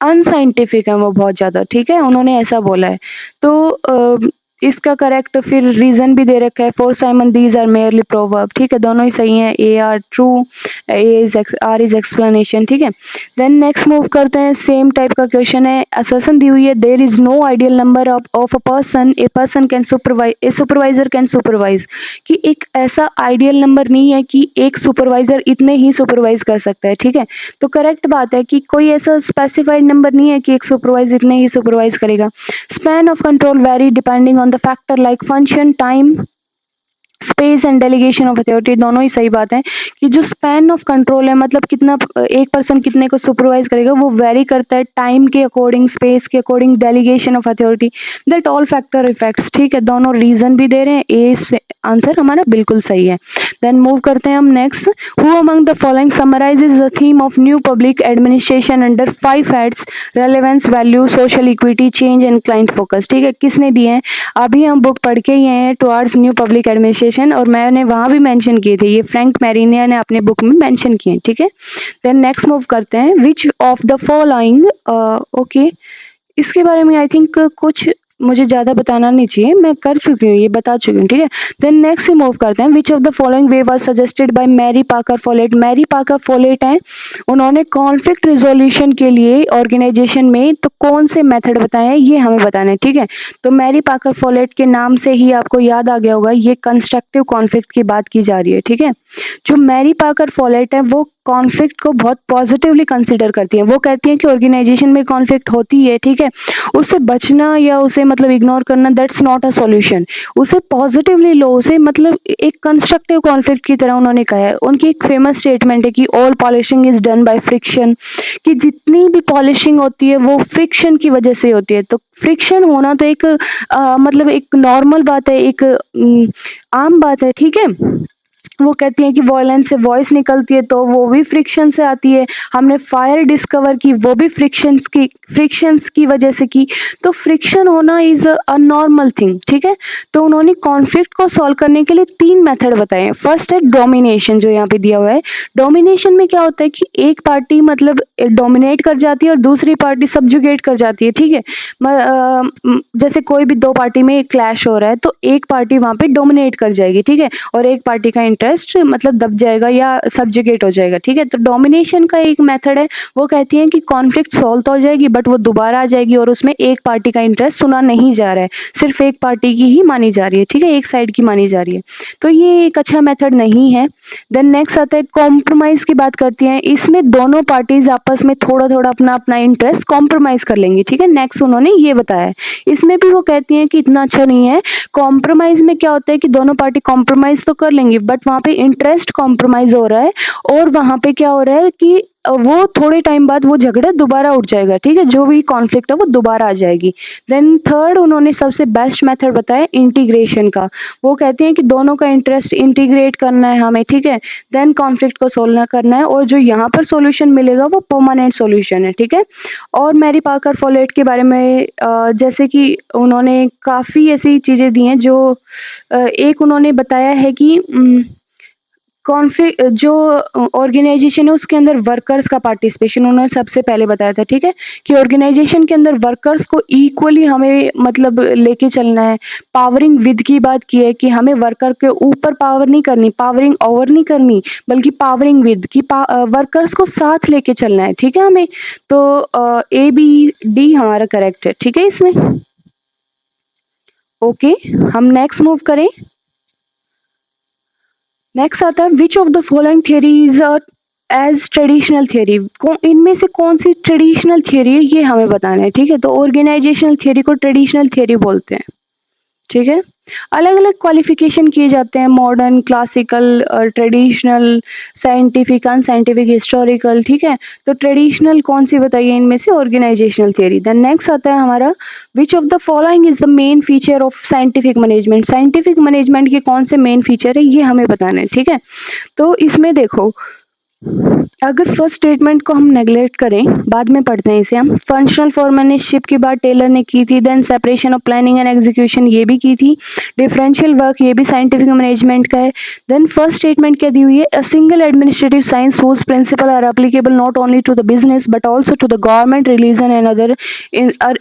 अनसाइंटिफिक है वो बहुत ज्यादा, ठीक है, उन्होंने ऐसा बोला है। तो इसका करेक्ट फिर रीजन भी दे रखा है, for Simon these are merely proverb, ठीक है, दोनों ही सही हैं, A R true, R is explanation, ठीक है। देन नेक्स्ट मूव करते हैं, सेम टाइप का क्वेश्चन है, असर्शन दी हुई है, there is no ideal number of a person, a person can supervise, a supervisor can supervise, कि एक ऐसा आइडियल नंबर नहीं है कि एक सुपरवाइजर इतने ही सुपरवाइज कर सकता है, ठीक है। तो करेक्ट बात है कि कोई ऐसा स्पेसिफाइड नंबर नहीं है कि एक सुपरवाइज इतने ही सुपरवाइज करेगा। Span of control very depending on the factor like function, time, space and delegation of authority, दोनों ही सही बात है कि जो स्पैन ऑफ कंट्रोल है, मतलब कितना एक पर्सन कितने को सुपरवाइज करेगा, वो वेरी करता है टाइम के अकॉर्डिंग, स्पेस के according, delegation of authority, that all factor effects, ठीक है, दोनों रीजन भी दे रहे हैं, ए आंसर हमारा बिल्कुल सही है। देन मूव करते हैं हम next, who among the following summarises the theme of new public administration under 5 heads, relevance, value, social equity, change and client focus, ठीक है, किसने दिए हैं, अभी हम बुक पढ़ के ही हैं टुवर्ड्स न्यू पब्लिक एडमिनिस्ट्रेशन, और मैंने वहां भी मेंशन किए थे, ये फ्रैंक मैरिनिया ने अपने बुक में मेंशन किए, ठीक है। देन नेक्स्ट मूव करते हैं, which of the following, okay, इसके बारे में आई थिंक कुछ मुझे ज्यादा बताना नहीं चाहिए, मैं कर चुकी हूँ, ये बता चुकी हूँ, ठीक है। देन नेक्स्ट मूव करते हैं, which of the following way was suggested by Mary Parker Follett. Mary Parker Follett हैं, उन्होंने कॉन्फ्लिक्ट रिजोल्यूशन के लिए ऑर्गेनाइजेशन में तो कौन से मेथड बताए हैं ये हमें बताना है, ठीक है। तो मैरी पाकर फोलेट के नाम से ही आपको याद आ गया होगा, ये कंस्ट्रक्टिव कॉन्फ्लिक्ट की बात की जा रही है, ठीक है। जो मैरी पाकर फोलेट है वो कॉन्फ्लिक्ट को बहुत पॉजिटिवली कंसिडर करती है, वो कहती है कि ऑर्गेनाइजेशन में कॉन्फ्लिक्ट होती है, ठीक है, उससे बचना या उसे मतलब इग्नोर करना, दैट्स नॉट अ सॉल्यूशन, उसे पॉजिटिवली लो, उसे मतलब एक कंस्ट्रक्टिव कॉन्फ्लिक्ट की तरह उन्होंने कहा है। उनकी एक फेमस स्टेटमेंट है कि all polishing is done by friction, कि जितनी भी पॉलिशिंग होती है वो फ्रिक्शन की वजह से होती है। तो फ्रिक्शन होना तो एक मतलब एक नॉर्मल बात है, एक आम बात है, ठीक है। वो कहती है कि वॉयलेंस से वॉइस निकलती है तो वो भी फ्रिक्शन से आती है, हमने फायर डिस्कवर की वो भी फ्रिक्शंस की वजह से की, तो फ्रिक्शन होना इज अ नॉर्मल थिंग, ठीक है। तो उन्होंने कॉन्फ्लिक्ट को सॉल्व करने के लिए 3 मेथड बताए हैं। फर्स्ट है डोमिनेशन, जो यहाँ पे दिया हुआ है। डोमिनेशन में क्या होता है कि एक पार्टी मतलब डोमिनेट कर जाती है और दूसरी पार्टी सब्जुगेट कर जाती है, ठीक है। जैसे कोई भी 2 पार्टी में क्लैश हो रहा है तो एक पार्टी वहां पे डोमिनेट कर जाएगी, ठीक है, और एक पार्टी का इंटरेस्ट मतलब दब जाएगा या सब्जुगेट हो जाएगा, ठीक है। तो डोमिनेशन का एक मेथड है, वो कहती है कि कॉन्फ्लिक्ट सॉल्व तो हो जाएगी बट वो दोबारा आ जाएगी और उसमें एक पार्टी का इंटरेस्ट सुना नहीं जा रहा है, सिर्फ एक पार्टी की ही मानी जा रही है, ठीक है, एक साइड की मानी जा रही है, तो ये एक अच्छा मेथड नहीं है। देन नेक्स्ट आता है कॉम्प्रोमाइज की बात करती है, इसमें दोनों पार्टीज आपस में थोड़ा थोड़ा अपना अपना इंटरेस्ट कॉम्प्रोमाइज कर लेंगी, ठीक है। नेक्स्ट उन्होंने ये बताया, इसमें भी वो कहती हैं कि इतना अच्छा नहीं है। कॉम्प्रोमाइज में क्या होता है कि दोनों पार्टी कॉम्प्रोमाइज तो कर लेंगी बट वहां पे इंटरेस्ट कॉम्प्रोमाइज हो रहा है और वहां पे क्या हो रहा है कि वो थोड़े टाइम बाद वो झगड़ा दोबारा उठ जाएगा, ठीक है, जो भी कॉन्फ्लिक्ट है वो दोबारा आ जाएगी। देन थर्ड उन्होंने सबसे बेस्ट मेथड बताया इंटीग्रेशन का, वो कहते हैं कि दोनों का इंटरेस्ट इंटीग्रेट करना है हमें, ठीक है, देन कॉन्फ्लिक्ट को सोल्व करना है और जो यहाँ पर सॉल्यूशन मिलेगा वो परमानेंट सॉल्यूशन है, ठीक है। और मैरी पाकर फोलेट के बारे में जैसे कि उन्होंने काफी ऐसी चीजें दी हैं, जो एक उन्होंने बताया है कि कॉन्फ्लिक्ट जो ऑर्गेनाइजेशन है उसके अंदर वर्कर्स का पार्टिसिपेशन उन्होंने सबसे पहले बताया था, ठीक है, कि ऑर्गेनाइजेशन के अंदर वर्कर्स को इक्वली हमें मतलब लेके चलना है। पावरिंग विद की बात की है कि हमें वर्कर के ऊपर पावर नहीं करनी, पावरिंग ओवर नहीं करनी, बल्कि पावरिंग विद की वर्कर्स को साथ लेके चलना है, ठीक है हमें। तो A B D हमारा करेक्ट है, ठीक है इसमें। ओके, हम नेक्स्ट मूव करें। नेक्स्ट आता है which of the following theory is as traditional theory, इनमें से कौन सी ट्रेडिशनल थियरी है ये हमें बताना है, ठीक है। तो ऑर्गेनाइजेशनल थियरी को ट्रेडिशनल थियरी बोलते हैं, ठीक है। अलग अलग क्वालिफिकेशन किए जाते हैं, modern, classical, traditional, scientific, unscientific, historical, ठीक है। तो ट्रेडिशनल कौन सी बताइए इनमें से? Organisational theory. देन नेक्स्ट आता है हमारा which of the following is the main feature of scientific management. Scientific management के कौन से मेन फीचर है ये हमें बताना है, ठीक है। तो इसमें देखो, अगर फर्स्ट स्टेटमेंट को हम नेग्लेक्ट करें, बाद में पढ़ते हैं इसे हम। फंक्शनल फॉर्मनशिप की बात टेलर ने की थी। Then separation of planning and execution ये भी की थी। डिफरेंशियल वर्क ये भी साइंटिफिक मैनेजमेंट का है। देन फर्स्ट स्टेटमेंट क्या दी हुई है? A single administrative science whose principle are applicable not only to the business but also to the government, religion and other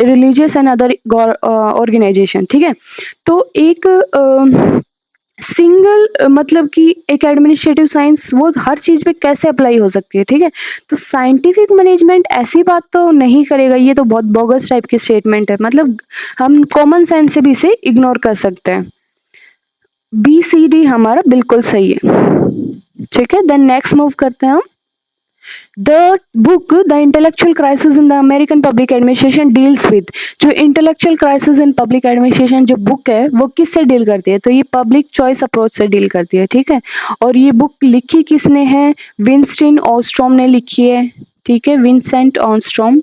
religious and other organization, ठीक है। तो एक सिंगल मतलब कि एक एडमिनिस्ट्रेटिव साइंस वो हर चीज पे कैसे अप्लाई हो सकती है, ठीक है। तो साइंटिफिक मैनेजमेंट ऐसी बात तो नहीं करेगा, ये तो बहुत बोगस टाइप की स्टेटमेंट है, मतलब हम कॉमन सेंस से भी इसे इग्नोर कर सकते हैं। बी सी डी हमारा बिल्कुल सही है, ठीक है। देन नेक्स्ट मूव करते हैं हम। The book The Intellectual Crisis in the American Public Administration deals with, जो Intellectual Crisis in Public Administration जो बुक है वो किससे डील करती है? तो ये पब्लिक चॉइस अप्रोच से डील करती है, ठीक है। और ये बुक लिखी किसने है? विंस्टन ऑस्ट्रॉम ने लिखी है, ठीक है। विंसेंट ऑस्ट्रॉम,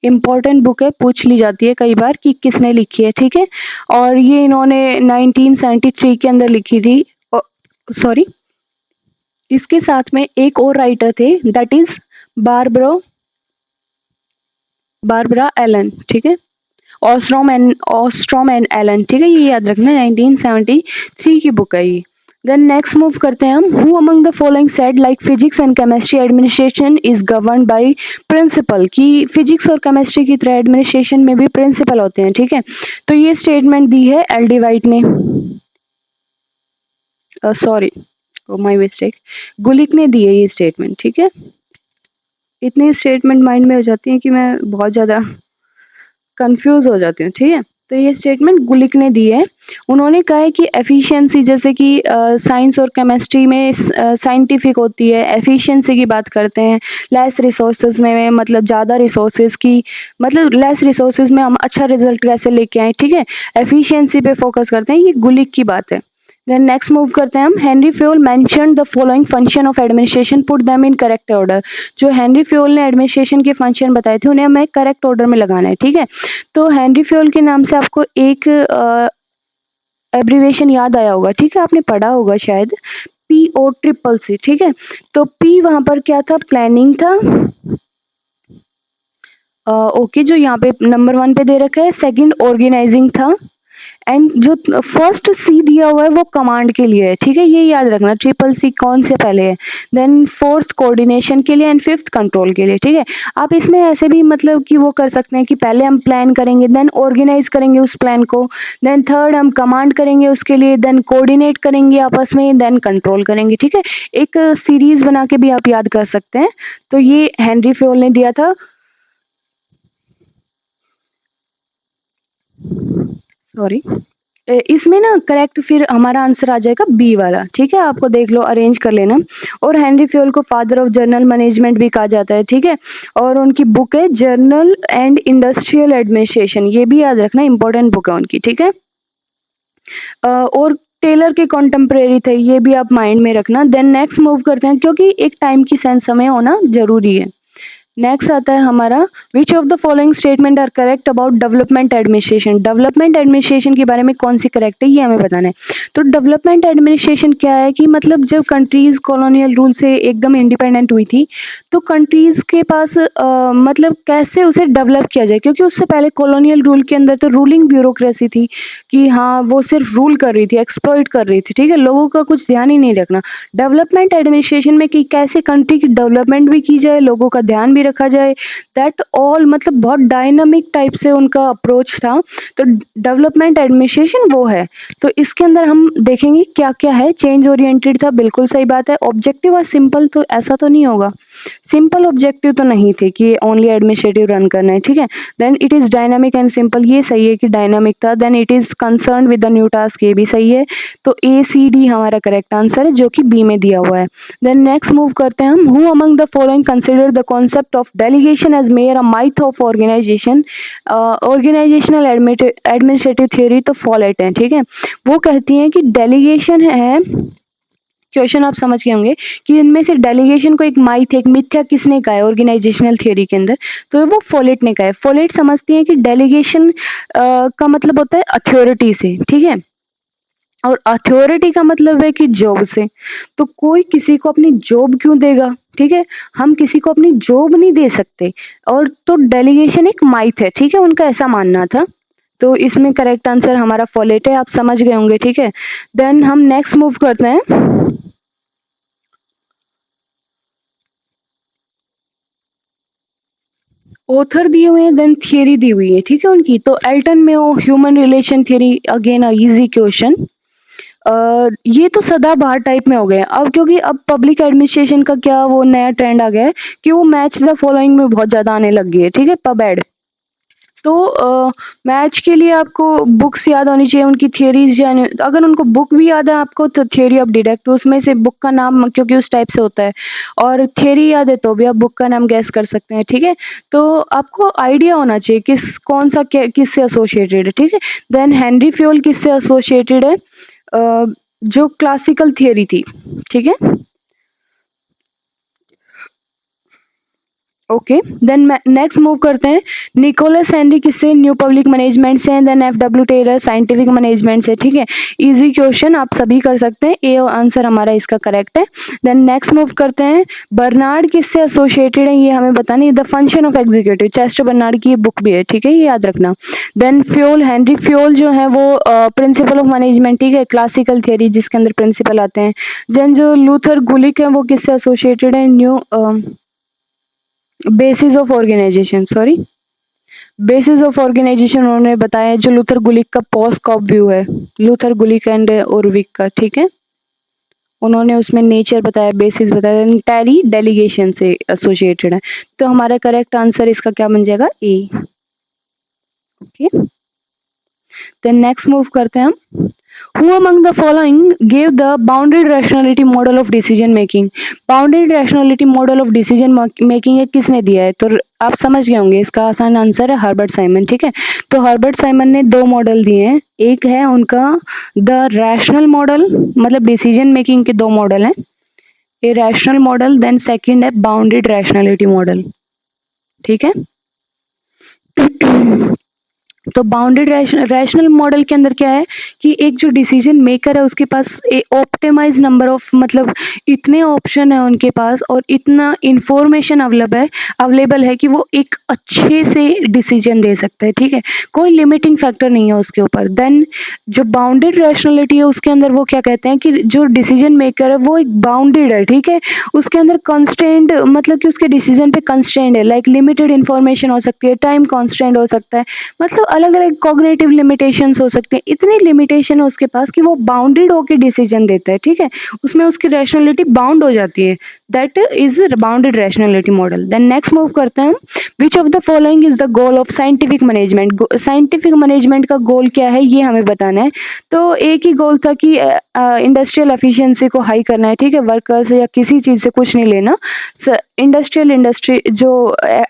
इम्पोर्टेंट बुक है, पूछ ली जाती है कई बार कि किसने लिखी है, ठीक है। और ये इन्होंने 1973 के अंदर लिखी थी, सॉरी इसके साथ में एक और राइटर थे, दैट इज बारबरा एलन, ठीक है। ऑस्ट्रॉम एंड एलन, ठीक है, ये याद रखना, 1973 की बुक है ये। देन नेक्स्ट मूव करते हैं हम। Who among the following said like physics and chemistry administration is govern by principle, की फिजिक्स और केमिस्ट्री की तरह एडमिनिस्ट्रेशन में भी प्रिंसिपल होते हैं, ठीक है। तो ये स्टेटमेंट दी है एल डी वाइट ने, सॉरी माय मिस्टेक, गुलिक ने दी है ये स्टेटमेंट, ठीक है। इतनी स्टेटमेंट माइंड में हो जाती है कि मैं बहुत ज़्यादा कंफ्यूज हो जाती हूँ, ठीक है। तो ये स्टेटमेंट गुलिक ने दी है। उन्होंने कहा है कि एफिशिएंसी, जैसे कि साइंस और केमिस्ट्री में साइंटिफिक होती है, एफिशिएंसी की बात करते हैं, लेस रिसोर्सेज में मतलब ज़्यादा रिसोर्सेज की, मतलब लेस रिसोर्सेज में हम अच्छा रिजल्ट कैसे लेके आए, ठीक है। एफिशिएंसी पे फोकस करते हैं, ये गुलिक की बात है। देन नेक्स्ट मूव करते हैं हम। Henry Fayol mentioned the following function of administration, put them in correct order. जो हेनरी फ्योल ने एडमिनिस्ट्रेशन के फंक्शन बताए थे उन्हें हमें करेक्ट ऑर्डर में लगाना है, ठीक है। तो हेनरी फ्योल के नाम से आपको एक एब्रीवेशन याद आया होगा, ठीक है, आपने पढ़ा होगा शायद, POCCC, ठीक है। तो P वहां पर क्या था? प्लानिंग था, ओके, जो यहाँ पे नंबर 1 पे दे रखा है। सेकंड ऑर्गेनाइजिंग था, एंड जो फर्स्ट सी दिया हुआ है वो कमांड के लिए है, ठीक है, ये याद रखना। CCC कौन से पहले है। देन फोर्थ कोऑर्डिनेशन के लिए एंड फिफ्थ कंट्रोल के लिए, ठीक है। आप इसमें ऐसे भी मतलब कि वो कर सकते हैं कि पहले हम प्लान करेंगे, देन ऑर्गेनाइज करेंगे उस प्लान को, देन थर्ड हम कमांड करेंगे उसके लिए, देन कोऑर्डिनेट करेंगे आपस में, देन कंट्रोल करेंगे, ठीक है। एक सीरीज बना के भी आप याद कर सकते हैं। तो ये हेनरी फ्योल ने दिया था, सॉरी, इसमें ना करेक्ट फिर हमारा आंसर आ जाएगा बी वाला, ठीक है। आपको देख लो, अरेंज कर लेना। और हेनरी फ्योल को फादर ऑफ जर्नल मैनेजमेंट भी कहा जाता है, ठीक है। और उनकी बुक है जर्नल एंड इंडस्ट्रियल एडमिनिस्ट्रेशन, ये भी याद रखना, इंपॉर्टेंट बुक है उनकी, ठीक है। और टेलर के कॉन्टेम्परेरी थे, ये भी आप माइंड में रखना। देन नेक्स्ट मूव करते हैं, क्योंकि एक टाइम की सेंस हमें होना जरूरी है। नेक्स्ट आता है हमारा, which of the following statement are correct about development administration. Development administration के बारे में कौन सी करेक्ट है ये हमें बताना है। तो डेवलपमेंट एडमिनिस्ट्रेशन क्या है कि मतलब जब कंट्रीज कॉलोनियल रूल से एकदम इंडिपेंडेंट हुई थी तो कंट्रीज के पास मतलब कैसे उसे डेवलप किया जाए, क्योंकि उससे पहले कॉलोनियल रूल के अंदर तो रूलिंग ब्यूरोक्रेसी थी कि हाँ वो सिर्फ रूल कर रही थी, एक्सप्लॉइट कर रही थी, ठीक है, लोगों का कुछ ध्यान ही नहीं रखना। डेवलपमेंट एडमिनिस्ट्रेशन में कि कैसे कंट्री की डेवलपमेंट भी की जाए, लोगों का ध्यान भी रखा जाए, दैट ऑल, मतलब बहुत डायनामिक टाइप से उनका अप्रोच था। तो डेवलपमेंट एडमिनिस्ट्रेशन वो है। तो इसके अंदर हम देखेंगे क्या क्या है। चेंज ओरिएंटेड था, बिल्कुल सही बात है। ऑब्जेक्टिव और सिंपल तो ऐसा तो नहीं होगा, सिंपल ऑब्जेक्टिव तो नहीं थे कि ओनली एडमिनिस्ट्रेटिव रन करना है, ठीक है। Then it is dynamic and simple, ये सही है कि डायनामिक था। Then it is concern with the new task, ये भी सही है। तो ए सी डी हमारा करेक्ट आंसर है जो कि बी में दिया हुआ है। देन नेक्स्ट मूव करते हैं हम, who among the following consider the concept of delegation as mere a myth of organization. Organizational administrative theory तो फॉलेट है, ठीक है। वो कहती हैं कि डेलीगेशन है, क्वेश्चन आप समझ गए होंगे कि इनमें से डेलीगेशन को एक माइथ, एक मिथ्या किसने कहा है ऑर्गेनाइजेशनल थ्योरी के अंदर, तो वो फोलेट ने कहा है। फोलेट समझती है कि डेलीगेशन का मतलब होता है अथॉरिटी से, ठीक है, और अथॉरिटी का मतलब है कि जॉब से। तो कोई किसी को अपनी जॉब क्यों देगा, ठीक है, हम किसी को अपनी जॉब नहीं दे सकते। और तो डेलीगेशन एक माइथ है, ठीक है, उनका ऐसा मानना था। तो इसमें करेक्ट आंसर हमारा फोलेट है, आप समझ गए होंगे, ठीक है। देन हम नेक्स्ट मूव करते हैं, ऑथर दिए हुए हैं, देन थियरी दी हुई है, ठीक है उनकी। तो एल्टन में वो human relation theory, again a easy question. ये तो सदाबहार टाइप में हो गए अब, क्योंकि अब पब्लिक एडमिनिस्ट्रेशन का क्या वो नया ट्रेंड आ गया है कि वो मैच द फॉलोइंग में बहुत ज्यादा आने लग गई है, ठीक है, पब एड। तो मैच के लिए आपको बुक्स याद होनी चाहिए, उनकी थियरीज जाने, अगर उनको बुक भी याद है आपको तो थियरी ऑफ डिडक्ट, तो उसमें से बुक का नाम क्योंकि उस टाइप से होता है, और थियरी याद है तो भी आप बुक का नाम गैस कर सकते हैं, ठीक है। तो आपको आइडिया होना चाहिए किस कौन सा किससे एसोसिएटेड है, ठीक है। देन हेनरी फ्योल किससे एसोसिएटेड है, जो क्लासिकल थियरी थी, ठीक है। ओके, देन नेक्स्ट मूव करते हैं, निकोलस हेनरी किससे, न्यू पब्लिक मैनेजमेंट से, then F W Taylor scientific management से, ठीक है। इजी क्वेश्चन आप सभी कर सकते हैं, ए आंसर हमारा इसका करेक्ट है। देन नेक्स्ट मूव करते हैं, बर्नार्ड किससे एसोसिएटेड है, ये हमें बताना है, the function of executive, Chester Barnard की ये बुक भी है, ठीक है, ये याद रखना। देन फ्योल, हेनरी फ्योल जो है वो प्रिंसिपल ऑफ मैनेजमेंट, ठीक है, क्लासिकल थियरी जिसके अंदर प्रिंसिपल आते हैं। देन जो लूथर गुलिक है वो किससे एसोसिएटेड है, new basis of organization, sorry, basis of organization उन्होंने बताया, जो लूथर गुलिक का पोस्ट कॉप व्यू है, लूथर गुलिक एंड ओरविक का, ठीक है, उन्होंने उसमें नेचर बताया, बेसिस बताया, इंटायरली डेलीगेशन से एसोसिएटेड है। तो हमारा करेक्ट आंसर इसका क्या बन जाएगा, ए। ओके, देन नेक्स्ट मूव करते हैं हम, Who among the following gave the bounded rationality model of decision making? Bounded rationality model of decision making है किसने दिया है, तो आप समझ गए होंगे, इसका आसान आंसर है हर्बर्ट साइमन, ठीक है। तो हर्बर्ट साइमन ने दो मॉडल दिए हैं, एक है उनका द रैशनल मॉडल, मतलब डिसीजन मेकिंग के दो मॉडल हैं, a rational model, then second है बाउंडेड रैशनैलिटी मॉडल, ठीक है। तो बाउंडेड रैशनल मॉडल के अंदर क्या है कि एक जो डिसीजन मेकर है उसके पास ऑप्टिमाइज नंबर ऑफ, मतलब इतने ऑप्शन है उनके पास और इतना इंफॉर्मेशन अवेलेबल है कि वो एक अच्छे से डिसीजन दे सकता है, ठीक है, कोई लिमिटिंग फैक्टर नहीं है उसके ऊपर। देन जो बाउंडेड रैशनैलिटी है उसके अंदर वो क्या कहते हैं कि जो डिसीजन मेकर है वो एक बाउंडेड है, ठीक है, उसके अंदर कंस्ट्रेंट, मतलब कि उसके डिसीजन पे कंस्ट्रेंट है, लाइक लिमिटेड इंफॉर्मेशन हो सकती है, टाइम कॉन्स्टेंट हो सकता है, मतलब अलग अलग कॉग्निटिव लिमिटेशंस हो सकते हैं, इतनी लिमिटेशन है उसके पास कि वो बाउंडेड होकर डिसीजन देता है, ठीक है, उसमें उसकी रैशनैलिटी बाउंड हो जाती है, that is bounded rationality model. Then next move करते हैं, which of the following is the goal of scientific management, scientific management का गोल क्या है ये हमें बताना है। तो एक ही गोल था कि इंडस्ट्रियल एफिशिएंसी को हाई करना है, ठीक है, वर्कर्स या किसी चीज से कुछ नहीं लेना, इंडस्ट्री जो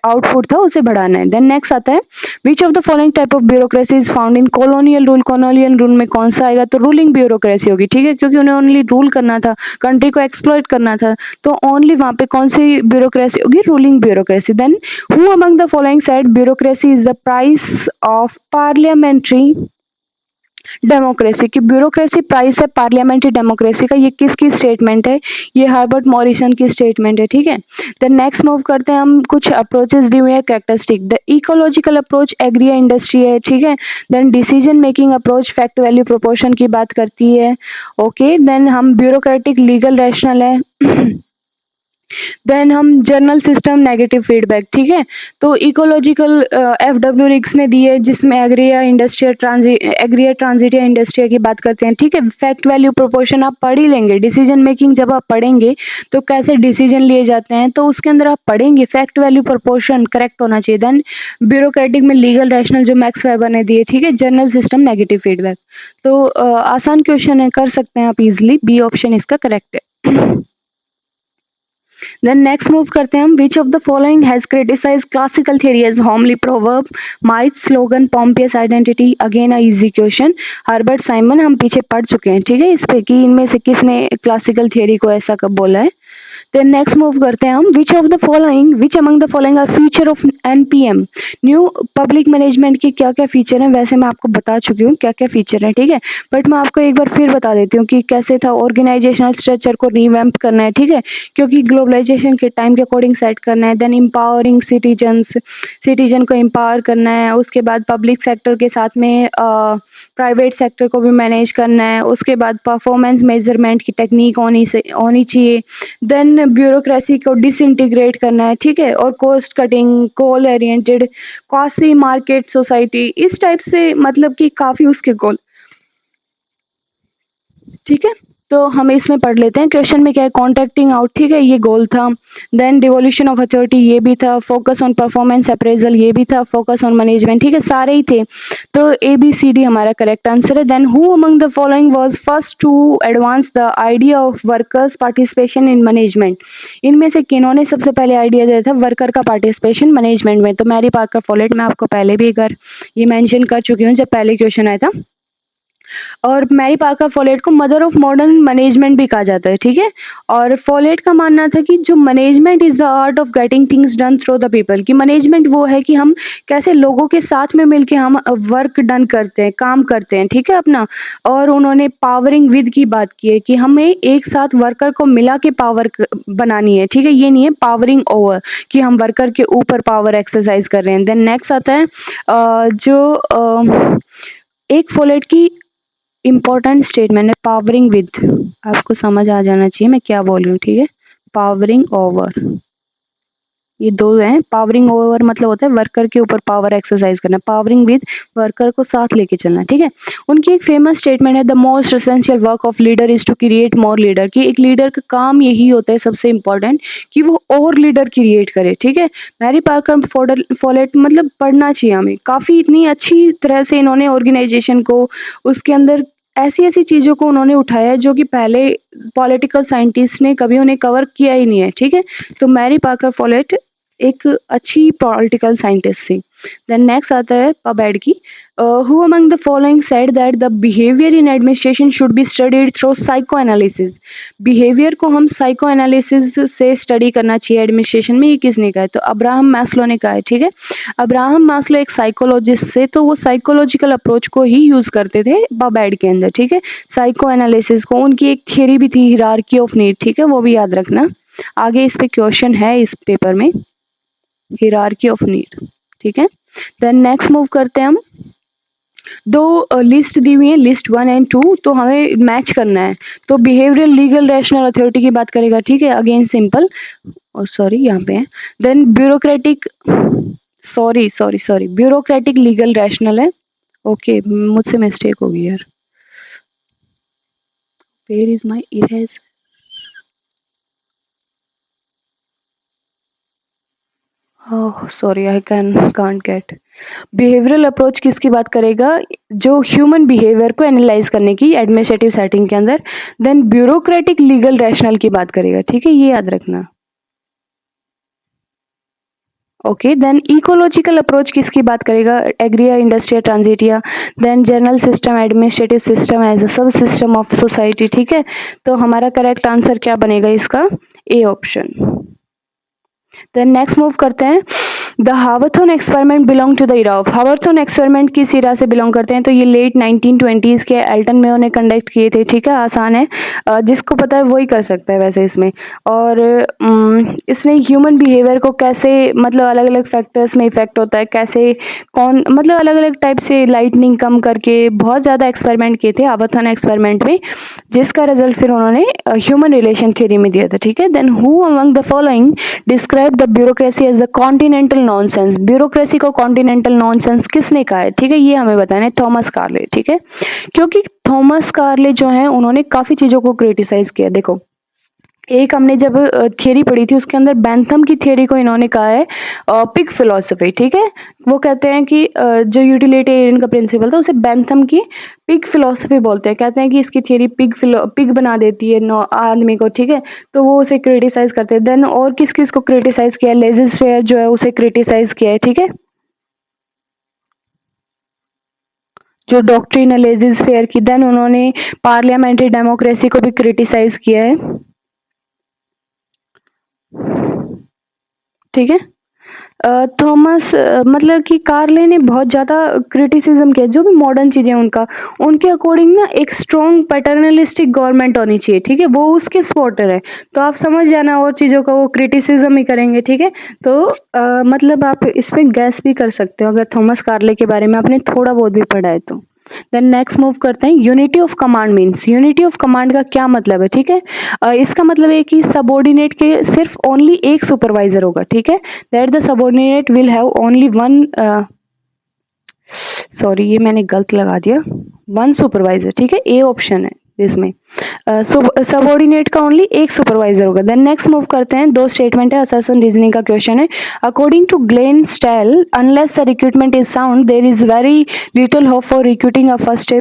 आउटपुट था उसे बढ़ाना है। देन नेक्स्ट आता है, which of the following type of bureaucracy is found in colonial rule, colonial rule में कौन सा आएगा, तो रूलिंग ब्यूरोक्रेसी होगी, ठीक है, क्योंकि उन्हें ओनली रूल करना था, कंट्री को एक्सप्लॉइट करना था, तो ओनली वहां पे कौन सी ब्यूरोक्रेसी होगी, ruling bureaucracy. Then who among the following said bureaucracy is the price of parliamentary democracy, की ब्यूरोक्रेसी प्राइस है पार्लियामेंट्री डेमोक्रेसी का, ये किसकी स्टेटमेंट है, ये हर्बर्ट मॉरिसन की स्टेटमेंट है, ठीक है। देन नेक्स्ट मूव करते हैं हम, कुछ अप्रोचेस दी हुई है characteristic, the ecological approach agri industry है, ठीक है। Then decision making approach fact value proportion की बात करती है, ओके। देन हम ब्यूरोक्रेटिक लीगल रैशनल है देन हम जर्नल सिस्टम नेगेटिव फीडबैक, ठीक है। तो इकोलॉजिकल FW रिक्स ने दी है जिसमें एग्रिया ट्रांजिटिया इंडस्ट्रिया की बात करते हैं, ठीक है। फैक्ट वैल्यू प्रोपोर्शन आप पढ़ ही लेंगे, डिसीजन मेकिंग जब आप पढ़ेंगे तो कैसे डिसीजन लिए जाते हैं तो उसके अंदर आप पढ़ेंगे फैक्ट वैल्यू प्रोपोर्शन करेक्ट होना चाहिए। देन ब्यूरोक्रेटिक में लीगल रैशनल जो मैक्स वेबर ने दिए, ठीक है। जर्नल सिस्टम नेगेटिव फीडबैक, तो आसान क्वेश्चन है, कर सकते हैं आप इजिली, बी ऑप्शन इसका करेक्ट है। देन नेक्स्ट मूव करते हैं हम, which of the following has criticise classical theory as homely proverb myth slogan pompous identity, again a easy question. Herbert Simon हम पीछे पढ़ चुके हैं, ठीक है, इस पे कि इनमें से किसने क्लासिकल थ्योरी को ऐसा कब बोला है। देन नेक्स्ट मूव करते हैं हम, which among the following are feature of NPM, new public management के क्या क्या फीचर हैं। वैसे मैं आपको बता चुकी हूँ क्या क्या फीचर है, ठीक है, बट मैं आपको एक बार फिर बता देती हूँ कि कैसे था। ऑर्गेनाइजेशनल स्ट्रक्चर को रिवैम्प करना है, ठीक है, क्योंकि ग्लोबलाइजेशन के टाइम के अकॉर्डिंग सेट करना है। देन एम्पावरिंग सिटीजन को एम्पावर करना है। उसके बाद पब्लिक सेक्टर के साथ में प्राइवेट सेक्टर को भी मैनेज करना है। उसके बाद परफॉर्मेंस मेजरमेंट की टेक्निक होनी चाहिए। देन ब्यूरोक्रेसी को डिसइंटीग्रेट करना है, ठीक है, और cost cutting, goal oriented, costly market society, इस टाइप से मतलब कि काफी उसके गोल, ठीक है। तो हम इसमें पढ़ लेते हैं, क्वेश्चन में क्या है, कॉन्ट्रैक्टिंग आउट, ठीक है, ये गोल था। देन डिवोल्यूशन ऑफ अथॉरिटी, ये भी था। फोकस ऑन परफॉर्मेंस अप्रेजल, ये भी था। फोकस ऑन मैनेजमेंट, ठीक है, सारे ही थे। तो ABCD हमारा करेक्ट आंसर है। Then who among the following was first to advance the idea of workers participation in management, इनमें से किन्होंने सबसे पहले आइडिया दिया था वर्कर का पार्टिसिपेशन मैनेजमेंट में। तो मैरी पार्कर फोलेट, मैं आपको पहले भी एक बार ये मेंशन कर चुकी हूँ जब पहले क्वेश्चन आया था। और मैरी पार्कर फोलेट को मदर ऑफ मॉडर्न मैनेजमेंट भी कहा जाता है, ठीक है। और फोलेट का मानना था कि जो management is the art of getting things done through the people, कि मैनेजमेंट वो है कि हम कैसे लोगों के साथ में मिलके हम वर्क डन करते हैं, काम करते हैं, ठीक है अपना। और उन्होंने पावरिंग विद की बात की है कि हमें एक साथ वर्कर को मिला के पावर बनानी है, ठीक है, ये नहीं है पावरिंग ओवर कि हम वर्कर के ऊपर पावर एक्सरसाइज कर रहे हैं। देन नेक्स्ट आता है एक फोलेट की इम्पोर्टेंट स्टेटमेंट है पावरिंग विद, आपको समझ आ जाना चाहिए मैं क्या बोल रही हूँ, ठीक है। पावरिंग ओवर, ये दो हैं। पावरिंग ओवर मतलब होता है वर्कर के ऊपर पावर एक्सरसाइज करना, पावरिंग विद वर्कर को साथ लेके चलना, ठीक है। उनकी एक फेमस स्टेटमेंट है, the most essential work of leader is to create more leader, कि एक लीडर का काम यही होता है सबसे इम्पोर्टेंट कि वो और लीडर क्रिएट करे, ठीक है। मैरी पार्कर फोलेट मतलब पढ़ना चाहिए हमें, काफी इतनी अच्छी तरह से इन्होंने ऑर्गेनाइजेशन को, उसके अंदर ऐसी ऐसी चीजों को उन्होंने उठाया जो कि पहले पॉलिटिकल साइंटिस्ट ने कभी उन्हें कवर किया ही नहीं है, ठीक है। तो मैरी पार्कर फोलेट एक अच्छी पॉलिटिकल साइंटिस्ट थी। देन नेक्स्ट आता है पबैड की, who among the following said that the behaviour in administration should be studied through psycho analysis, behaviour को हम साइको एनालिसिस से स्टडी करना चाहिए एडमिनिस्ट्रेशन में, ये किसने कहा है, तो अब्राहम मैस्लो ने कहा है, ठीक है। अब्राहम मैस्लो एक साइकोलॉजिस्ट थे, तो वो साइकोलॉजिकल अप्रोच को ही यूज करते थे पबैड के अंदर, ठीक है, साइको एनालिसिस को। उनकी एक थ्योरी भी थी हिरार्की ऑफ नीड, ठीक है, वो भी याद रखना, आगे इस पे क्वेश्चन है इस पेपर में, हिरार्की ऑफ नीड, ठीक है। देन नेक्स्ट मूव करते हैं हम, दो लिस्ट दी हुई है, लिस्ट 1 एंड 2, तो हमें मैच करना है। तो बिहेवियरल लीगल रैशनल अथॉरिटी की बात करेगा, ठीक है, अगेन सिंपल, सॉरी यहाँ पे है। Then bureaucratic, sorry bureaucratic legal rational है, ओके मुझसे मिस्टेक हो गई यार, where is my erase, sorry I can't get. Behavioural approach किसकी बात करेगा, जो ह्यूमन बिहेवियर को एनालाइज करने की एडमिनिस्ट्रेटिव सेटिंग के अंदर। देन ब्यूरोक्रेटिक लीगल रैशनल की बात करेगा, ठीक है, ये याद रखना, ओके। देन इकोलॉजिकल अप्रोच किसकी बात करेगा, agraria industria transitia. Then general system administrative system as a sub system of society, ठीक है। तो हमारा करेक्ट आंसर क्या बनेगा इसका, A option. Then next move करते हैं, the Hawthorne experiment belong to the era of, Hawthorne experiment किस इरा से बिलोंग करते हैं, तो ये लेट 1920s के एल्टन मेयो ने कंडक्ट किए थे, ठीक है, आसान है, जिसको पता है वही कर सकता है वैसे इसमें। और इसने ह्यूमन बिहेवियर को कैसे, मतलब अलग अलग फैक्टर्स में इफेक्ट होता है, कैसे कौन, मतलब अलग अलग टाइप से लाइटनिंग कम करके बहुत ज़्यादा एक्सपेरिमेंट किए थे हावरथॉर्न एक्सपेरिमेंट में, जिसका रिजल्ट फिर उन्होंने ह्यूमन रिलेशन थ्योरी में दिया था, ठीक है। Then who among the following describe the bureaucracy as the continental nonsense, bureaucracy को कॉन्टिनेंटल नॉनसेंस किसने कहा है, ठीक है, ये हमें बताना है, थॉमस कार्ले, ठीक है, क्योंकि थॉमस कार्ले जो है उन्होंने काफी चीजों को क्रिटिसाइज किया। देखो, एक हमने जब थियरी पढ़ी थी उसके अंदर बेंथम की थियरी को इन्होंने कहा है पिग फिलोसफी, ठीक है, वो कहते हैं कि जो यूटिलिटेरियन का प्रिंसिपल था उसे बेंथम की पिग फिलोसफी बोलते हैं, कहते हैं कि इसकी थियरी पिग बना देती है आदमी को, ठीक है, तो वो उसे क्रिटिसाइज करते हैं। देन और किस किस को क्रिटिसाइज किया, लेजिस फेयर जो है उसे क्रिटिसाइज किया है, ठीक है, जो डॉक्ट्रिन है लेजिस फेयर की। देन उन्होंने पार्लियामेंट्री डेमोक्रेसी को भी क्रिटिसाइज किया है, ठीक है। थॉमस मतलब कि कार्ले ने बहुत ज़्यादा क्रिटिसिज्म किया, जो भी मॉडर्न चीज़ें उनका, उनके अकॉर्डिंग ना एक स्ट्रॉन्ग पैटर्नलिस्टिक गवर्नमेंट होनी चाहिए, ठीक है, वो उसके सपोर्टर है, तो आप समझ जाना और चीज़ों का वो क्रिटिसिज्म ही करेंगे, ठीक है। तो मतलब आप इसमें गैस भी कर सकते हो अगर थॉमस कार्ले के बारे में आपने थोड़ा बहुत भी पढ़ा है तो। देन नेक्स्ट मूव करते हैं, unity of command means, unity of command का क्या मतलब है, ठीक है, इसका मतलब है कि सबॉर्डिनेट के सिर्फ ओनली एक सुपरवाइजर होगा, ठीक है, that the subordinate will have only one, sorry ये मैंने गलत लगा दिया, वन सुपरवाइजर, ठीक है, ए ऑप्शन है इसमें, सबॉर्डिनेट का ओनली एक सुपरवाइजर होगा। देन नेक्स्ट मूव करते हैं, दो स्टेटमेंट है, असर्शन रीजनिंग का क्वेश्चन है, according to Glenn Stahl unless the recruitment is sound there is very little hope for recruiting a first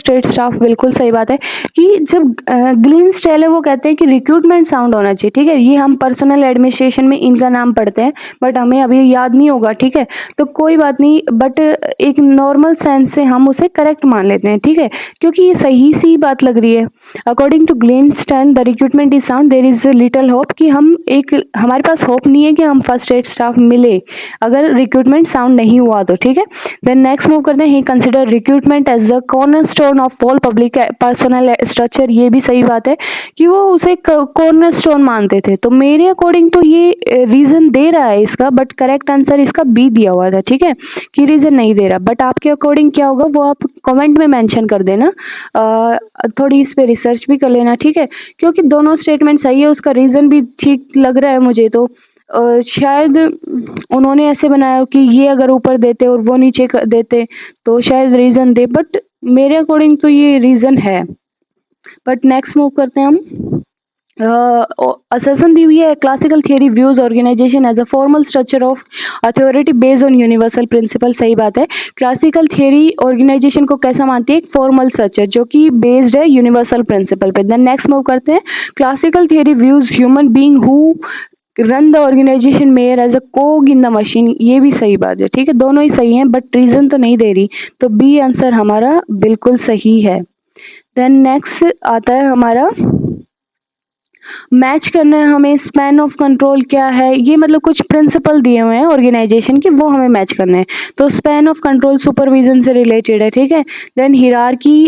aid staff, बिल्कुल सही बात है कि जब ग्लेन स्टेल है वो कहते हैं कि रिक्रूटमेंट साउंड होना चाहिए, ठीक है, ये हम पर्सनल एडमिनिस्ट्रेशन में इनका नाम पढ़ते हैं बट हमें अभी याद नहीं होगा, ठीक है, तो कोई बात नहीं, बट एक नॉर्मल सेंस से हम उसे करेक्ट मान लेते हैं, ठीक है, क्योंकि ये सही सी बात लग रही है। According to Glenn Stahl the recruitment is sound there is little hope, कि हम एक, हमारे पास होप नहीं है कि हम फर्स्ट एड स्टाफ मिले अगर रिक्रूटमेंट साउंड नहीं हुआ तो, ठीक है। देन नेक्स्ट मूव करते हैं, he consider recruitment as the cornerstone of all public personnel structure, ये भी सही बात है कि वो उसे कॉर्नरस्टोन मानते थे, तो मेरे अकॉर्डिंग तो ये रीजन दे रहा है इसका, बट करेक्ट आंसर इसका बी दिया हुआ था, ठीक है, कि रीजन नहीं दे रहा, बट आपके अकॉर्डिंग क्या होगा वो आप कमेंट में मेंशन कर देना, थोड़ी इस पे रिसर्च भी कर लेना, ठीक है, क्योंकि दोनों स्टेटमेंट सही है, उसका रीजन भी ठीक लग रहा है मुझे तो, शायद उन्होंने ऐसे बनाया कि ये अगर ऊपर देते और वो नीचे देते तो शायद रीजन दे, बट मेरे अकॉर्डिंग तो ये रीजन है। बट नेक्स्ट मूव करते हैं हम, असर्शन दी हुई है, classical theory views organization as a formal structure of authority based on universal principle, सही बात है, क्लासिकल थियरी ऑर्गेनाइजेशन को कैसा मानती है, एक फॉर्मल स्ट्रक्चर जो कि बेस्ड है यूनिवर्सल प्रिंसिपल पे। देन नेक्स्ट मूव करते हैं, classical theory views human being who run the organisation merely as a cog in the machine, ये भी सही बात है, ठीक है, दोनों ही सही हैं बट रीजन तो नहीं दे रही, तो बी आंसर हमारा बिल्कुल सही है। देन नेक्स्ट आता है हमारा, मैच करना है हमें, स्पैन ऑफ कंट्रोल क्या है, ये मतलब कुछ प्रिंसिपल दिए हुए हैं ऑर्गेनाइजेशन के, वो हमें मैच करना है, तो स्पैन ऑफ कंट्रोल सुपरविजन से रिलेटेड है, ठीक है। Then hierarchy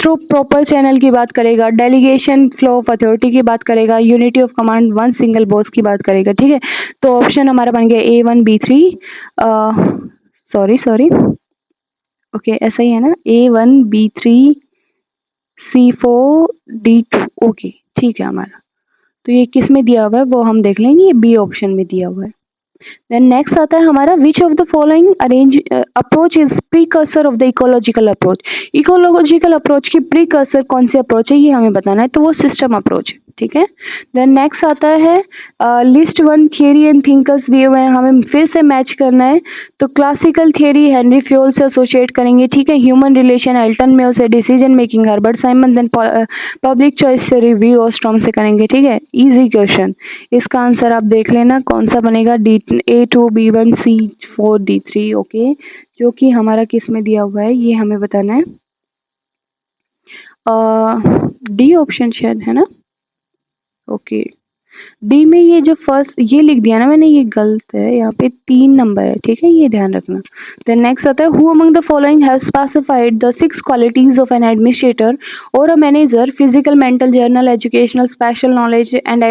through proper channel की बात करेगा, डेलीगेशन फ्लो ऑफ अथॉरिटी की बात करेगा, unity of command one single boss की बात करेगा, ठीक है, तो ऑप्शन हमारा बन गया A1B3, सॉरी ओके ऐसा ही है ना, A1B3C4D2, ओके ठीक है हमारा, तो ये किस में दिया हुआ है वो हम देख लेंगे, ये बी ऑप्शन में दिया हुआ है। देन नेक्स्ट आता है हमारा, which of the following arrange approach is precursor of the ecological approach, ecological approach की प्रीकर्सर कौन सी अप्रोच है ये हमें बताना है, तो वो सिस्टम अप्रोच है, ठीक है। देन नेक्स्ट आता है, list one theory and thinkers दिए हुए हैं, हमें फिर से मैच करना है, तो क्लासिकल थियरी हेनरी फ्योल से एसोसिएट करेंगे, ठीक है, ह्यूमन रिलेशन एल्टन मेयो से, decision making Herbert Simon, then public choice से रिव्यू ऑस्ट्रॉम से करेंगे, ठीक है, इजी क्वेश्चन, इसका आंसर आप देख लेना कौन सा बनेगा, A2B1C4D3, ओके, जो कि हमारा किस में दिया हुआ है ये हमें बताना है, डी ऑप्शन शायद है ना, ओके डी में ये जो फर्स्ट ये लिख दिया ना मैंने, ये गलत है, यहाँ पे 3 नंबर है, ठीक है, ये ध्यान रखना। देन नेक्स्ट आता है, who among the following has specified the 6 qualities of an administrator और a manager, physical, mental, general, educational, special knowledge and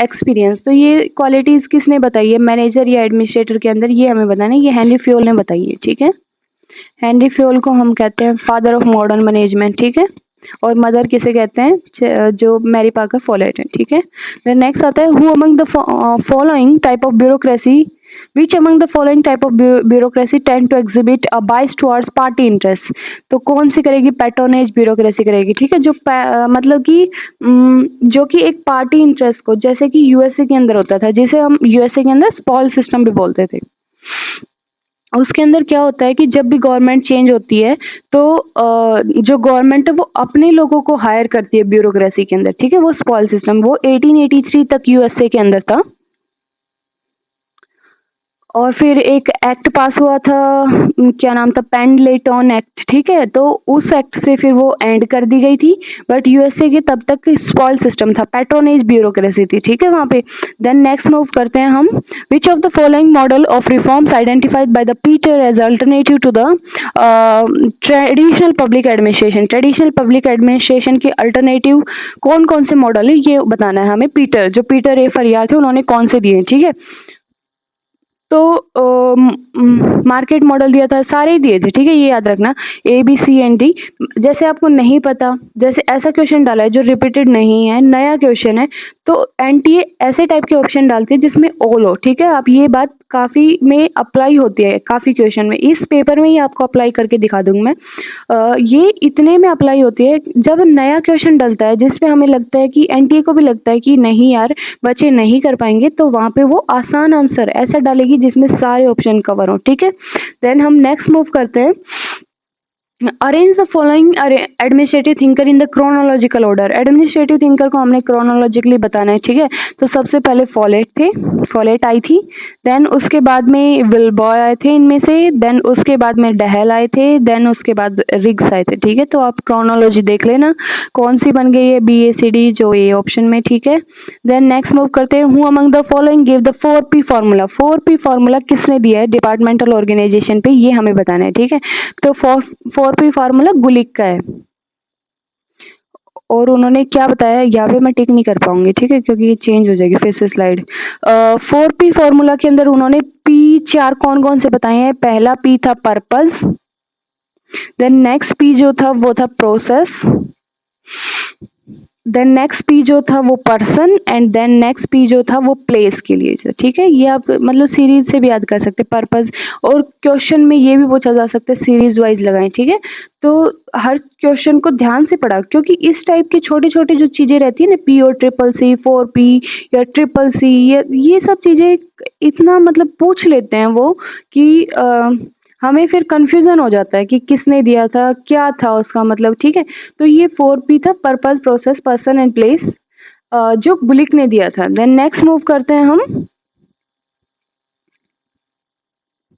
experience. तो ये क्वालिटीज किसने बताई है मैनेजर या एडमिनिस्ट्रेटर के अंदर, ये हमें बताना है, ये हेनरी फ्योल ने बताई है, ठीक है। हेनरी फ्योल को हम कहते हैं फादर ऑफ मॉडर्न मैनेजमेंट, ठीक है, और मदर किसे कहते हैं, जो मैरी पाकर फॉलेट है, ठीक है। देन नेक्स्ट आता है, who among the following type of bureaucracy, which among the following type of bureaucracy tend to exhibit a bias towards party interest. तो कौन सी करेगी, पैट्रोनेज ब्यूरोक्रेसी करेगी, ठीक है, जो मतलब कि जो कि एक पार्टी इंटरेस्ट को, जैसे कि यूएसए के अंदर होता था, जिसे हम यूएसए के अंदर स्पॉल सिस्टम भी बोलते थे। उसके अंदर क्या होता है कि जब भी गवर्नमेंट चेंज होती है तो जो गवर्नमेंट है वो अपने लोगों को हायर करती है ब्यूरोक्रेसी के अंदर, ठीक है, वो स्पॉल सिस्टम वो 1883 तक यूएसए के अंदर था। और फिर एक एक्ट पास हुआ था, क्या नाम था, पेंडलेटन एक्ट, ठीक है, तो उस एक्ट से फिर वो एंड कर दी गई थी। बट यूएसए के तब तक स्पॉल सिस्टम था, पैट्रोनेज ब्यूरोक्रेसी थी, ठीक है, वहां पे। देन नेक्स्ट मूव करते हैं हम, which of the following model of reforms identified by the Peter as alternative to the traditional public administration. Traditional public administration के अल्टरनेटिव कौन कौन से मॉडल है ये बताना है हमें। पीटर, जो पीटर ए फरियाद थे, उन्होंने कौन से दिए, ठीक है। तो मार्केट मॉडल दिया था, सारे दिए थे, ठीक है, ये याद रखना, A B C and D. जैसे आपको नहीं पता, जैसे ऐसा क्वेश्चन डाला है जो रिपीटेड नहीं है, नया क्वेश्चन है, तो एनटीए ऐसे टाइप के ऑप्शन डालते हैं जिसमें ऑल हो, ठीक है। आप ये बात काफी में अप्लाई होती है, काफी क्वेश्चन में, इस पेपर में ही आपको अप्लाई करके दिखा दूंगी मैं। ये इतने में अप्लाई होती है जब नया क्वेश्चन डलता है जिसपे हमें लगता है कि एनटीए को भी लगता है कि नहीं यार बच्चे नहीं कर पाएंगे, तो वहां पे वो आसान आंसर ऐसा डालेगी जिसमें सारे ऑप्शन कवर हो, ठीक है। देन हम नेक्स्ट मूव करते हैं, arrange the following administrative thinker in the chronological order. Administrative thinker को हमने क्रोनोलॉजिकली बताना है, ठीक है। तो सबसे पहले फॉलेट थे, फॉलेट आई थी, देन उसके बाद में विलबॉय आए थे इनमें से, देन उसके बाद में डहेल आए थे, देन उसके बाद रिग्स आए थे, ठीक है। तो आप क्रोनोलॉजी देख लेना कौन सी बन गई है, बी ए सी डी, जो ए ऑप्शन में, ठीक है। देन नेक्स्ट मूव करते हैं, who among the following give the 4P formula. 4P formula किसने दिया है डिपार्टमेंटल ऑर्गेनाइजेशन पे, ये हमें बताना है, ठीक है। तो 4P फार्मूला गुलिक का है, और उन्होंने क्या बताया, यहाँ पे मैं टिक नहीं कर पाऊंगी, ठीक है, क्योंकि ये चेंज हो जाएगी फिर से स्लाइड। 4P फॉर्मूला के अंदर उन्होंने P 4 कौन कौन से बताए हैं। पहला P था पर्पस, देन नेक्स्ट P जो था वो था प्रोसेस, देन नेक्स्ट पी जो था वो person, and then next P जो था वो प्लेस के लिए, ठीक है। ये आप मतलब सीरीज से भी याद कर सकते, पर्पस, और क्वेश्चन में ये भी पूछा जा सकता है सीरीज वाइज लगाएं, ठीक है। तो हर क्वेश्चन को ध्यान से पढ़ा, क्योंकि इस टाइप की छोटी छोटी जो चीजें रहती है ना, पी और ट्रिपल सी, 4P या ट्रिपल सी, ये सब चीजें इतना मतलब पूछ लेते हैं वो कि हमें फिर कंफ्यूजन हो जाता है कि किसने दिया था, क्या था उसका मतलब, ठीक है। तो ये 4P था, purpose, process, person and place, जो गुलिक ने दिया था। देन नेक्स्ट मूव करते हैं हम,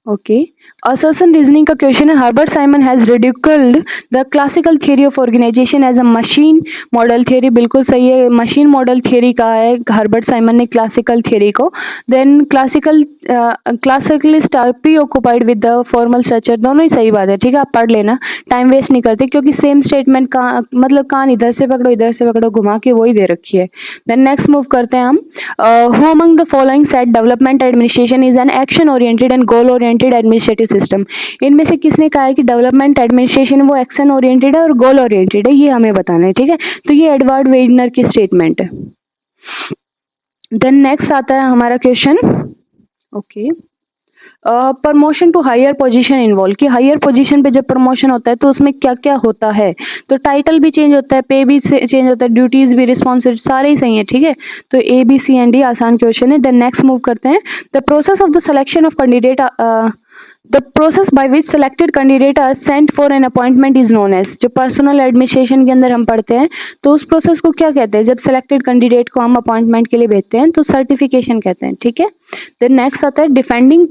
ओके, असर्शन रीजनिंग का क्वेश्चन है, Herbert Simon has reduced the classical theory of organisation as a machine model theory. बिल्कुल सही है, मशीन मॉडल थियरी कहा है हर्बर्ट साइमन ने क्लासिकल थियरी को। Then classicalist are preoccupied with the formal structure, दोनों ही सही बात है, ठीक है, आप पढ़ लेना, टाइम वेस्ट नहीं करते, क्योंकि सेम स्टेटमेंट का मतलब कान इधर से पकड़ो इधर से पकड़ो घुमा के वही दे रखी है। देन नेक्स्ट मूव करते हैं हम, who among the following set development administration is an action oriented and goal oriented administrative system. इनमें से किसने कहा है कि डेवलपमेंट एडमिनिस्ट्रेशन वो एक्शन ओरिएंटेड है और गोल ओरिएंटेड है, ये हमें बताना है, ठीक है। तो ये एडवर्ड वेगनर की स्टेटमेंट है। देन नेक्स्ट आता है हमारा question, okay, promotion to higher position involve, कि हायर पोजीशन पे जब प्रमोशन होता है तो उसमें क्या क्या होता है। तो टाइटल भी चेंज होता है, पे भी चेंज होता है, ड्यूटीज भी, रिस्पॉन्सिबिलिटी, सारे ही सही है, ठीक है। तो A B C and D आसान क्वेश्चन है। देन नेक्स्ट मूव करते हैं, the process of the selection of candidate, the process by which selected candidate are sent for an appointment is known as. जो पर्सनल एडमिनिस्ट्रेशन के अंदर हम पढ़ते हैं तो उस प्रोसेस को क्या कहते हैं, जब सेलेक्टेड कैंडिडेट को हम अपॉइंटमेंट के लिए भेजते हैं तो सर्टिफिकेशन कहते हैं, ठीक है। देन नेक्स्ट आता है defending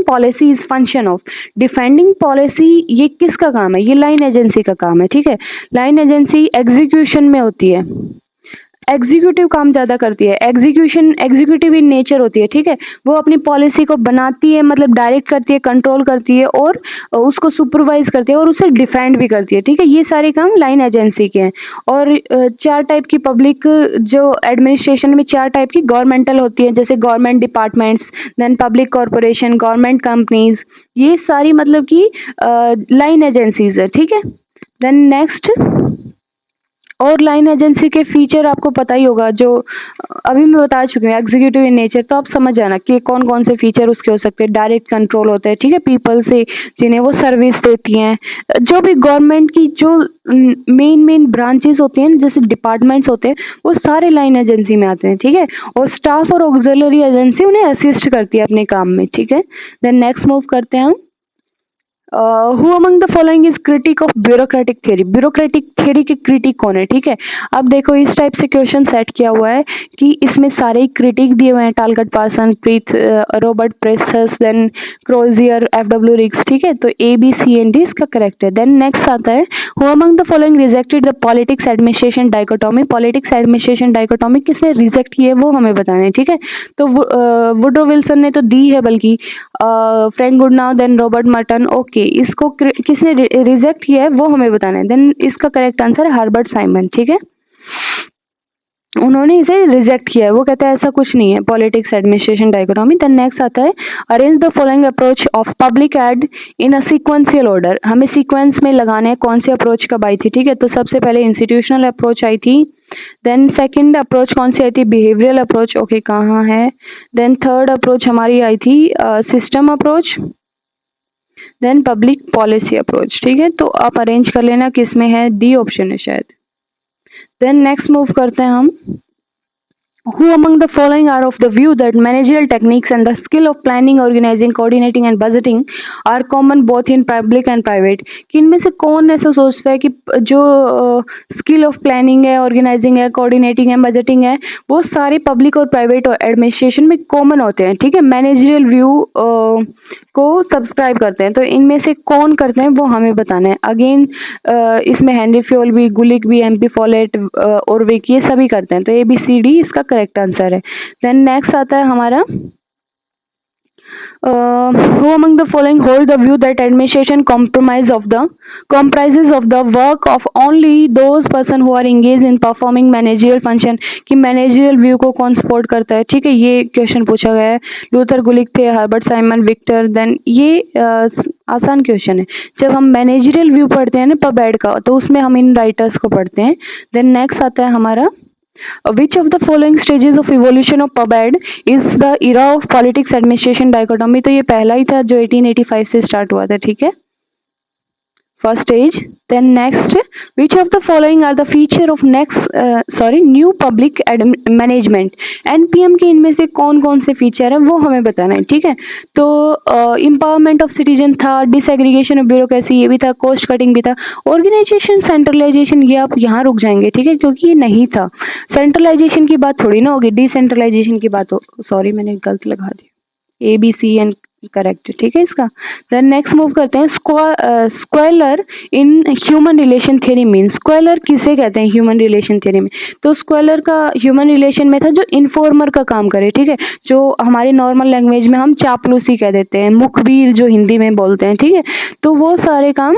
policy is function of. Defending policy ये किसका काम है, ये लाइन एजेंसी का काम है, ठीक है। लाइन एजेंसी एग्जीक्यूशन में होती है, एग्जीक्यूटिव काम ज़्यादा करती है, एग्जीक्यूटिव इन नेचर होती है, ठीक है। वो अपनी पॉलिसी को बनाती है, मतलब डायरेक्ट करती है, कंट्रोल करती है और उसको सुपरवाइज करती है और उसे डिफेंड भी करती है, ठीक है। ये सारे काम लाइन एजेंसी के हैं। और 4 टाइप की पब्लिक जो एडमिनिस्ट्रेशन में 4 टाइप की गवर्नमेंटल होती है, जैसे government departments, then public corporation, government companies, ये सारी मतलब कि लाइन एजेंसीज है, ठीक है। देन नेक्स्ट, और लाइन एजेंसी के फीचर आपको पता ही होगा, जो अभी मैं बता चुकी हूँ, एग्जीक्यूटिव इन नेचर, तो आप समझ जाना कि कौन कौन से फीचर उसके हो सकते हैं। डायरेक्ट कंट्रोल होता है, ठीक है, पीपल से, जिन्हें वो सर्विस देती हैं। जो भी गवर्नमेंट की जो मेन ब्रांचेस होती हैं, जैसे डिपार्टमेंट्स होते हैं, वो सारे लाइन एजेंसी में आते हैं, ठीक है। और स्टाफ और ऑक्सिलरी एजेंसी उन्हें असिस्ट करती है अपने काम में, ठीक है। देन नेक्स्ट मूव करते हैं हम। Who among the following is critic of bureaucratic theory, bureaucratic theory के क्रिटिक कौन है, ठीक है। अब देखो इस टाइप से क्वेश्चन सेट किया हुआ है कि इसमें सारे क्रिटिक दिए हुए हैं, टालगट पार्सन, प्रीत, Robert Presthus, then Crozier, F W. Riggs, ठीक है। तो A B C and D इसका करेक्ट है। देन नेक्स्ट आता है, who among the following rejected the politics administration dichotomy, politics administration dichotomy किसने रिजेक्ट की है वो हमें बताना है, ठीक है। तो वुड्रो विल्सन ने तो दी है, बल्कि Frank Goodnow, then Robert Merton, okay. इसको किसने रिजेक्ट किया है वो हमें बताना है। देन इसका करेक्ट आंसर है हर्बर्ट साइमन, ठीक है। उन्होंने इसे रिजेक्ट किया है, वो कहता है ऐसा कुछ नहीं है politics administration dichotomy. Then next आता है, arrange the following approach of public ad in a sequential order, हमें सीक्वेंस में लगाने हैं, कौन सी अप्रोच कब आई थी, ठीक है। तो सबसे पहले इंस्टीट्यूशनल अप्रोच आई थी, देन सेकंड अप्रोच कौन सी आई थी, बिहेवियरल अप्रोच, ओके कहाँ है। देन थर्ड अप्रोच हमारी आई थी system approach, then public policy approach, ठीक है। तो आप अरेंज कर लेना किस में है, डी ऑप्शन है शायद। देन नेक्स्ट मूव करते हैं हम। Who among the following are of the view that managerial techniques and the skill of planning, organizing, coordinating and budgeting are common both in public and private? कि इनमें से कौन ऐसा सोचता है कि जो स्किल ऑफ प्लानिंग है, ऑर्गेनाइजिंग है, कोऑर्डिनेटिंग है, बजटिंग है, वो सारे पब्लिक और प्राइवेट एडमिनिस्ट्रेशन में कॉमन होते हैं, ठीक है। मैनेजरियल व्यू को सब्सक्राइब करते हैं, तो इनमें से कौन करते हैं वो हमें बताना है। अगेन इसमें हेनरी फ्योल भी, गुलिक भी, एमपी फॉलेट, ओरविक, ये सभी करते हैं। तो ए बी सी डी इसका करेक्ट आंसर है। देन नेक्स्ट आता है हमारा, who among the following hold the view that administration comprises of the work of only those person who are engaged in performing managerial function, कि managerial view को कौन support करता है, ठीक है। ये क्वेश्चन पूछा गया है। लूथर गुलिक थे, हर्बर्ट साइमन, विक्टर, देन ये आसान क्वेश्चन है। जब हम मैनेजरियल व्यू पढ़ते हैं ना पबएड का, तो उसमें हम इन राइटर्स को पढ़ते हैं। देन नेक्स्ट आता है हमारा, which of the following stages of evolution of PubEd is the era of politics administration dichotomy? तो ये पहला ही था जो 1885 से स्टार्ट हुआ था, ठीक है, first stage. Then next, which of the following are the feature of new public management, NPM के इनमें से कौन कौन से फीचर है वो हमें बताना है, ठीक है। तो एम्पावरमेंट ऑफ सिटीजन था, डिसएग्रीगेशन ऑफ ब्यूरोक्रेसी ये भी था, कॉस्ट कटिंग भी था, ऑर्गेनाइजेशन सेंट्रलाइजेशन ये आप यहाँ रुक जाएंगे, ठीक है, क्योंकि ये नहीं था। सेंट्रलाइजेशन की बात थोड़ी ना होगी, डिसेंट्रलाइजेशन की बात हो, सॉरी मैंने गलत लगा दी, A B C N correct, ठीक है इसका। देन नेक्स्ट मूव करते हैं, scalar in human relation theory means, scalar किसे कहते हैं ह्यूमन रिलेशन थ्योरी में। तो स्क्वेलर का ह्यूमन रिलेशन में था जो इन्फॉर्मर का काम करे, ठीक है, जो हमारी नॉर्मल लैंग्वेज में हम चापलूसी कह देते हैं, मुखबिर जो हिंदी में बोलते हैं, ठीक है। तो वो सारे काम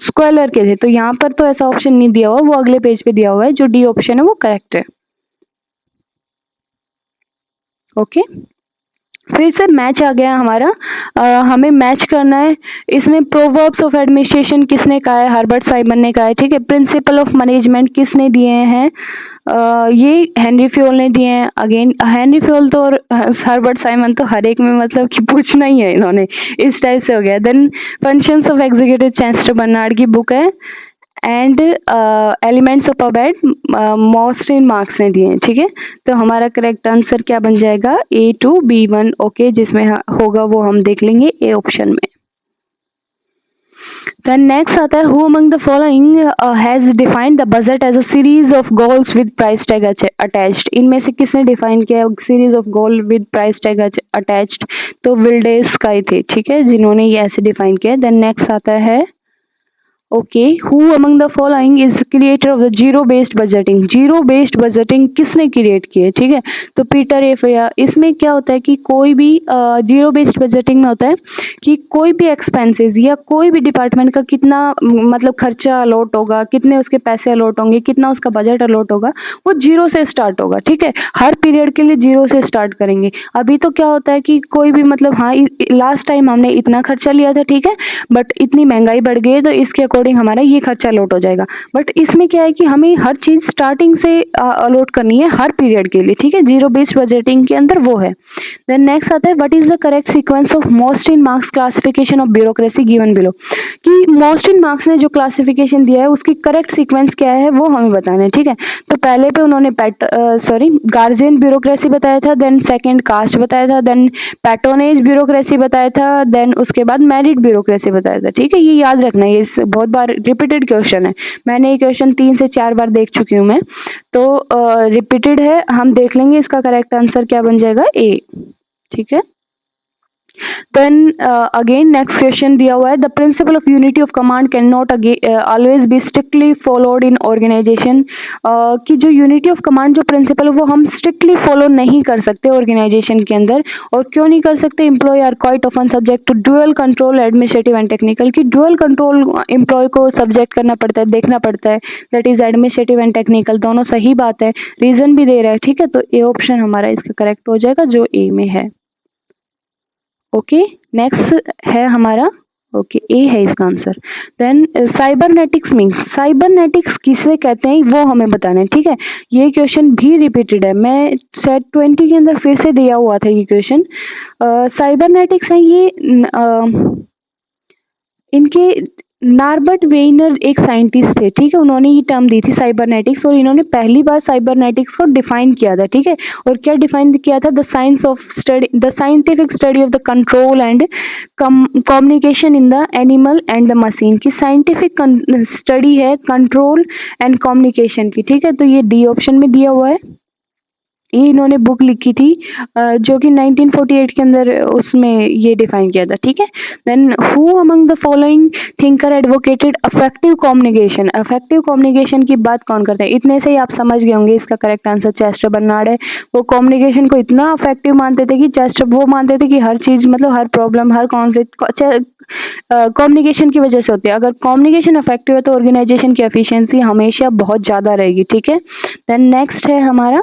स्क्वेलर के थे। तो यहाँ पर तो ऐसा ऑप्शन नहीं दिया हुआ, वो अगले पेज पे दिया हुआ है, जो डी ऑप्शन है वो करेक्ट है, ओके। फिर से मैच आ गया हमारा, हमें मैच करना है। इसमें प्रोवर्ब्स ऑफ एडमिनिस्ट्रेशन किसने कहा है, हर्बर्ट साइमन ने कहा है, ठीक है। प्रिंसिपल ऑफ मैनेजमेंट किसने दिए हैं, ये हेनरी फ्योल ने दिए हैं। अगेन हेनरी फ्योल तो और हर्बर्ट साइमन तो हर एक में मतलब कि पूछना ही है इन्होंने, इस टाइप से हो गया। Then functions of executive Chester Barnard की बुक है, and elements of pubad Morstein Marx ने दिए हैं, ठीक है। तो हमारा करेक्ट आंसर क्या बन जाएगा, A2B1, ओके, जिसमें होगा वो हम देख लेंगे ए ऑप्शन में। देन नेक्स्ट आता है, who among the following has defined the budget as a series of goals with price tag attached, इनमें से किसने डिफाइन किया series of goal with price tag attached, तो विल्डेस का ही थे, ठीक है, जिन्होंने ये ऐसे डिफाइन किया। देन नेक्स्ट आता है, okay, who among the following is creator of the zero based budgeting? Zero based budgeting किसने क्रिएट की है? ठीक है, तो पीटर एफ या इसमें क्या होता है कि कोई भी जीरो बेस्ड बजटिंग में होता है कि कोई भी एक्सपेंसेस या कोई भी डिपार्टमेंट का कितना मतलब खर्चा अलॉट होगा, कितने उसके पैसे अलॉट होंगे, कितना उसका बजट अलॉट होगा, वो जीरो से स्टार्ट होगा। ठीक है, हर पीरियड के लिए जीरो से स्टार्ट करेंगे। अभी तो क्या होता है कि कोई भी मतलब हाँ लास्ट टाइम हमने इतना खर्चा लिया था, ठीक है, बट इतनी महंगाई बढ़ गई है तो इसके अकॉर्डिंग हमारा ये खर्चा अलॉट हो जाएगा। बट इसमें क्या है कि हमें हर चीज स्टार्टिंग से अलॉट करनी है हर पीरियड के लिए। ठीक है, जीरो बेस्ड बजटिंग के अंदर वो है। देन नेक्स्ट आता है what is the correct sequence of most in marks classification of bureaucracy given below? कि मोस्ट इन मार्क्स ने जो क्लासिफिकेशन दिया है उसकी करेक्ट सीक्वेंस क्या है वो हमें बताना है। ठीक है, तो पहले पे उन्होंने गार्जियन ब्यूरोक्रेसी बताया था, देन सेकंड कास्ट बताया था, देन पैटर्नेज ब्यूरोक्रेसी बताया था, देन उसके बाद मैरिट ब्यूरोक्रेसी बताया था। ठीक है, ये याद रखना है, ये बहुत बार रिपीटेड क्वेश्चन है। मैंने ये क्वेश्चन 3 से 4 बार देख चुकी हूँ मैं, तो रिपीटेड है। हम देख लेंगे इसका करेक्ट आंसर क्या बन जाएगा, ए। ठीक है, देन अगेन नेक्स्ट क्वेश्चन दिया हुआ है the principle of unity of command can not always be strictly followed in organization. कि जो यूनिटी ऑफ कमांड जो प्रिंसिपल है वो हम स्ट्रिक्टली फॉलो नहीं कर सकते ऑर्गेनाइजेशन के अंदर। और क्यों नहीं कर सकते? Employ are quite often subject to dual control administrative and technical. की ड्यूअल कंट्रोल एम्प्लॉय को सब्जेक्ट करना पड़ता है, देखना पड़ता है, that is administrative and technical, दोनों सही बात है, रीजन भी दे रहा है। ठीक है, तो ए ऑप्शन हमारा इसका करेक्ट हो जाएगा जो ए में है। ओके, नेक्स्ट है हमारा ओके ए है इसका आंसर। देन साइबरनेटिक्स मीन्स, साइबरनेटिक्स किसे कहते हैं वो हमें बताना है। ठीक है, ये क्वेश्चन भी रिपीटेड है, मैं सेट 20 के अंदर फिर से दिया हुआ था ये क्वेश्चन। साइबरनेटिक्स है ये इनके नॉर्बर्ट वेइनर एक साइंटिस्ट थे। ठीक है, उन्होंने ये टर्म दी थी साइबरनेटिक्स, और इन्होंने पहली बार साइबरनेटिक्स को डिफाइन किया था। ठीक है, और क्या डिफाइन किया था? The science of study, the scientific study of the control and communication in the animal and the machine. की साइंटिफिक स्टडी है कंट्रोल एंड कम्युनिकेशन की। ठीक है, तो ये डी ऑप्शन में दिया हुआ है। ये इन्होंने बुक लिखी थी जो कि 1948 के अंदर उसमें ये डिफाइन किया था। ठीक है, then who among the following thinker advocated affective communication? Affective communication की बात कौन करता है? इतने से ही आप समझ गए होंगे इसका करेक्ट आंसर चेस्टर बर्नार्ड है। वो कम्युनिकेशन को इतना अफेक्टिव मानते थे कि चेस्टर वो मानते थे कि हर चीज मतलब हर प्रॉब्लम हर कॉन्फ्लिक्ट कम्युनिकेशन की वजह से होती है। अगर कम्युनिकेशन इफेक्टिव है तो ऑर्गेनाइजेशन की एफिशिएंसी हमेशा बहुत ज्यादा रहेगी। ठीक है, देन नेक्स्ट है हमारा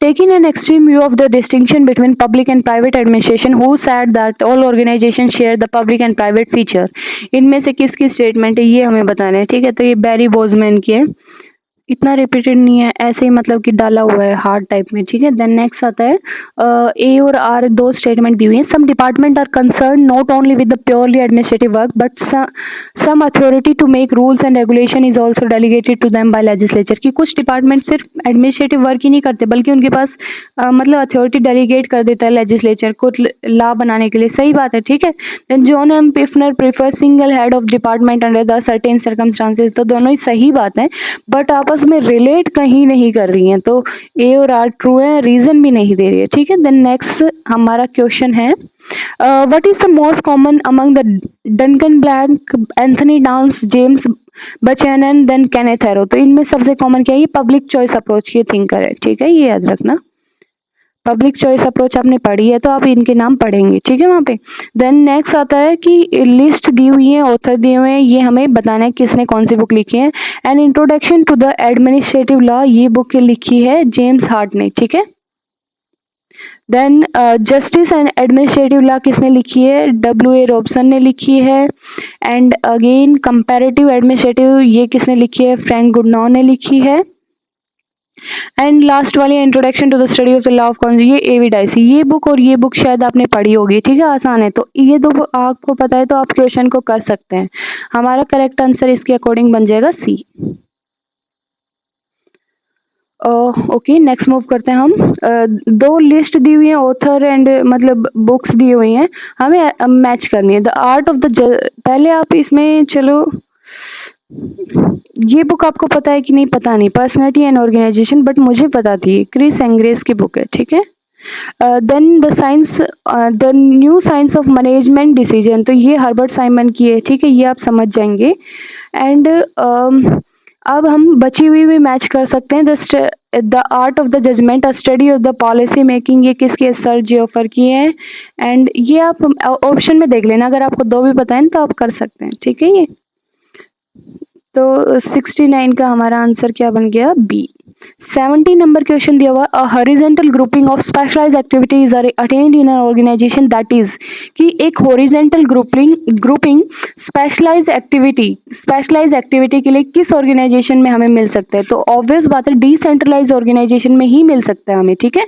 taking an extreme view of the distinction between public and private administration, who said that all organizations share the public and private feature? इनमें से किसकी स्टेटमेंट है ये हमें बताना है। ठीक है, तो ये बैरी बोजमैन की है, इतना रिपीटेड नहीं है, ऐसे ही मतलब कि डाला हुआ है हार्ड टाइप में। ठीक है, देन नेक्स्ट आता है ए और आर दो स्टेटमेंट दी हुई है। Some department are concern not only with the purely administrative work but some authority to make rules and regulation is also delegated to them by legislature. की कुछ डिपार्टमेंट सिर्फ एडमिनिस्ट्रेटिव वर्क ही नहीं करते बल्कि उनके पास मतलब अथॉरिटी डेलीगेट कर देता है लेजिस्लेचर को लॉ बनाने के लिए। सही बात है। ठीक है, then John M Pfiffner prefer single head of department under the certain circumstances. तो दोनों ही सही बात है बट आपस में रिलेट कहीं नहीं कर रही हैं, तो ए और आर ट्रू है, रीजन भी नहीं दे रही है। ठीक है, देन नेक्स्ट हमारा क्वेश्चन है what is the most common among the Duncan Black, Anthony Downs, James Buchanan, then Kenneth Arrow? तो इनमें सबसे कॉमन क्या है? ये पब्लिक चॉइस अप्रोच की थिंकर है। ठीक है, ये याद रखना, पब्लिक चॉइस अप्रोच आपने पढ़ी है तो आप इनके नाम पढ़ेंगे। ठीक है, वहां पे। देन नेक्स्ट आता है कि लिस्ट दी हुई है, ऑथर दिए हुए हैं, ये हमें बताना है किसने कौन सी बुक लिखी है। An introduction to the administrative law, ये बुक लिखी है जेम्स हार्ट ने। ठीक है, then justice and administrative law किसने लिखी है? W.A. रॉबसन ने लिखी है। एंड अगेन कंपैरेटिव एडमिनिस्ट्रेटिव, ये किसने लिखी है? फ्रैंक गुडनॉ ने लिखी है। एंड लास्ट वाली introduction to the study of the law of cons, ये एवी डाइसी। ये बुक और ये बुक शायद आपने पढ़ी होगी। ठीक है, आसान है, तो ये दो आपको पता है तो आप क्वेश्चन को कर सकते हैं। हमारा करेक्ट आंसर इसके अकॉर्डिंग बन जाएगा सी। ओके, नेक्स्ट मूव करते हैं हम। दो लिस्ट दी हुई है ऑथर एंड मतलब बुक्स दी हुई हैं, हमें मैच करनी है। द आर्ट ऑफ द, पहले आप इसमें चलो ये बुक आपको पता है कि नहीं पता नहीं, पर्सनैलिटी एंड ऑर्गेनाइजेशन, बट मुझे पता थी, क्रिस एंग्रेस की बुक है। ठीक है, then the new science of management decision, तो ये हर्बर्ट साइमन की है, ठीक है, ये आप समझ जाएंगे। एंड अब हम बची हुई भी मैच कर सकते हैं। The art of the judgment, a study of the policy making, ये किसके सर जियोफर की है। एंड ये आप ऑप्शन में देख लेना, अगर आपको दो भी पता है तो आप कर सकते हैं, ठीक है। ये तो 69 का हमारा आंसर क्या बन गया, बी। 70 नंबर क्वेश्चन दिया हुआ, a horizontal grouping of specialized activities are attend in an organization, that is, कि एक हॉरिजॉन्टल ग्रुपिंग स्पेशलाइज्ड एक्टिविटी के लिए किस ऑर्गेनाइजेशन में हमें मिल सकता है। तो ऑब्वियस बात है डिसेंट्रलाइज्ड ऑर्गेनाइजेशन में ही मिल सकता है हमें, ठीक है।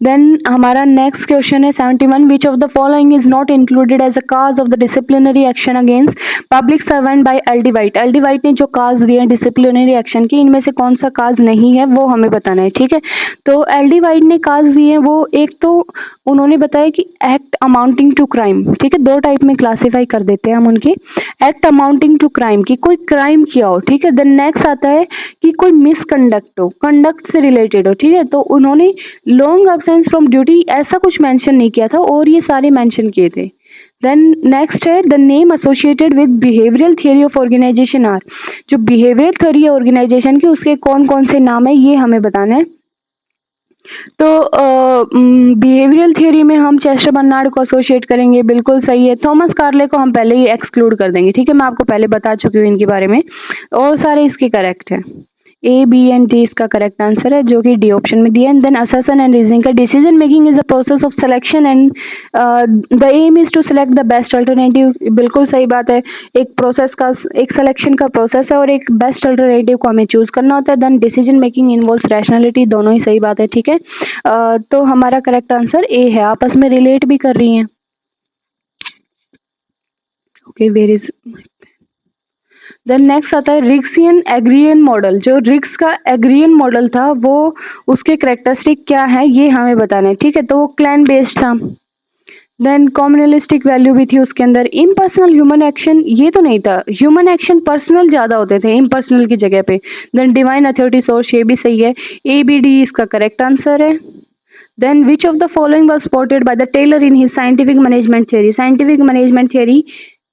देन हमारा नेक्स्ट क्वेश्चन है 71, which of the following is not included as a cause of the disciplinary action against public servant by L D. White. L D. White ने जो काज दिए हैं डिसिप्लिनरी एक्शन की, इनमें से कौन सा काज नहीं है वो हमें बताना है, ठीक है। तो एल.डी. वाइट ने काज दिए हैं, वो एक तो उन्होंने बताया कि एक्ट अमाउंटिंग टू क्राइम, ठीक है, दो टाइप में क्लासिफाई कर देते हैं हम उनकी, एक्ट अमाउंटिंग टू क्राइम की कोई क्राइम किया हो, ठीक है। देन नेक्स्ट आता है कि कोई मिसकंडक्ट हो, कंडक्ट से रिलेटेड हो, ठीक है। तो उन्होंने लॉन्ग अब्सेंस फ्रॉम ड्यूटी ऐसा कुछ मेंशन नहीं किया था, और ये सारे मेंशन किए थे। देन नेक्स्ट है the name associated with behavioural theory of organization are, जो बिहेवियर थ्योरी है ऑर्गेनाइजेशन की उसके कौन कौन से नाम है ये हमें बताना है। तो बिहेवियरल थियरी में हम चेस्टर बर्नार्ड को एसोसिएट करेंगे, बिल्कुल सही है। थॉमस कार्ले को हम पहले ही एक्सक्लूड कर देंगे, ठीक है, मैं आपको पहले बता चुकी हूँ इनके बारे में, और सारे इसके करेक्ट है। ए, बी एंड डी इसका करेक्ट आंसर है, जो कि डी ऑप्शन में दिया है। देन असर्शन एंड रीजनिंग का, decision making is a process of selection and the aim is to select the best alternative, बिल्कुल सही बात है। एक प्रोसेस का, एक सिलेक्शन का प्रोसेस है और एक बेस्ट अल्टरनेटिव को हमें चूज करना होता है। Then decision making involves rationality, दोनों ही सही बात है, ठीक है। तो हमारा करेक्ट आंसर ए है, आपस में रिलेट भी कर रही हैं। Okay, where is, then next आता है रिक्सियन एग्रियन मॉडल, जो रिक्स का एग्रियन मॉडल था वो उसके करेक्टरिस्टिक क्या है ये हमें बताना है, ठीक है। तो वो क्लैन बेस्ड था। देन कॉम्युनलिस्टिक वैल्यू भी थी उसके अंदर। इम्पर्सनल ह्यूमन एक्शन ये तो नहीं था, ह्यूमन एक्शन पर्सनल ज्यादा होते थे इम्पर्सनल की जगह पे। देन डिवाइन अथॉरिटी सोर्स, ये भी सही है, ए बी डी इसका करेक्ट आंसर है। Then which of the following was supported by the Taylor in his scientific management theory, scientific management theory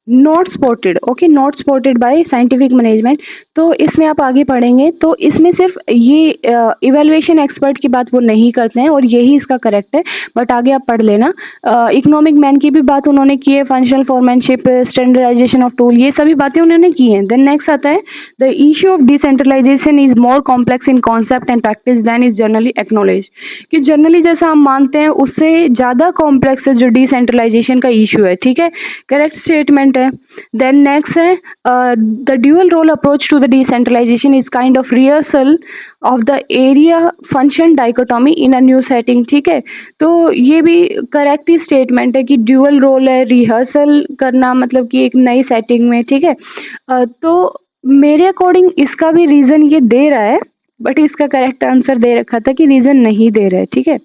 not supported, okay, not supported by scientific management. तो इसमें आप आगे पढ़ेंगे तो इसमें सिर्फ ये इवेल्युएशन एक्सपर्ट की बात वो नहीं करते हैं, और यही इसका करेक्ट है, बट आगे आप पढ़ लेना। इकोनॉमिक मैन की भी बात उन्होंने की है, functional foremanship, standardisation of tool, ये सभी बातें उन्होंने की हैं। देन नेक्स्ट आता है the issue of decentralisation is more complex in concept and practice then is generally acknowledge, कि जनरली जैसा हम मानते हैं उससे ज्यादा कॉम्प्लेक्स है जो डिसेंट्रलाइजेशन का इश्यू है, ठीक है, करेक्ट स्टेटमेंट है। देन नेक्स्ट है the dual role approach to the decentralisation is kind of rehearsal of the area function dichotomy in a new setting, ठीक है। तो ये भी करेक्ट ही स्टेटमेंट है कि ड्यूअल रोल है, रिहर्सल करना मतलब कि एक नई सेटिंग में, ठीक है। तो मेरे अकॉर्डिंग इसका भी रीजन ये दे रहा है, बट इसका करेक्ट आंसर दे रखा था कि रीजन नहीं दे रहा है, ठीक है।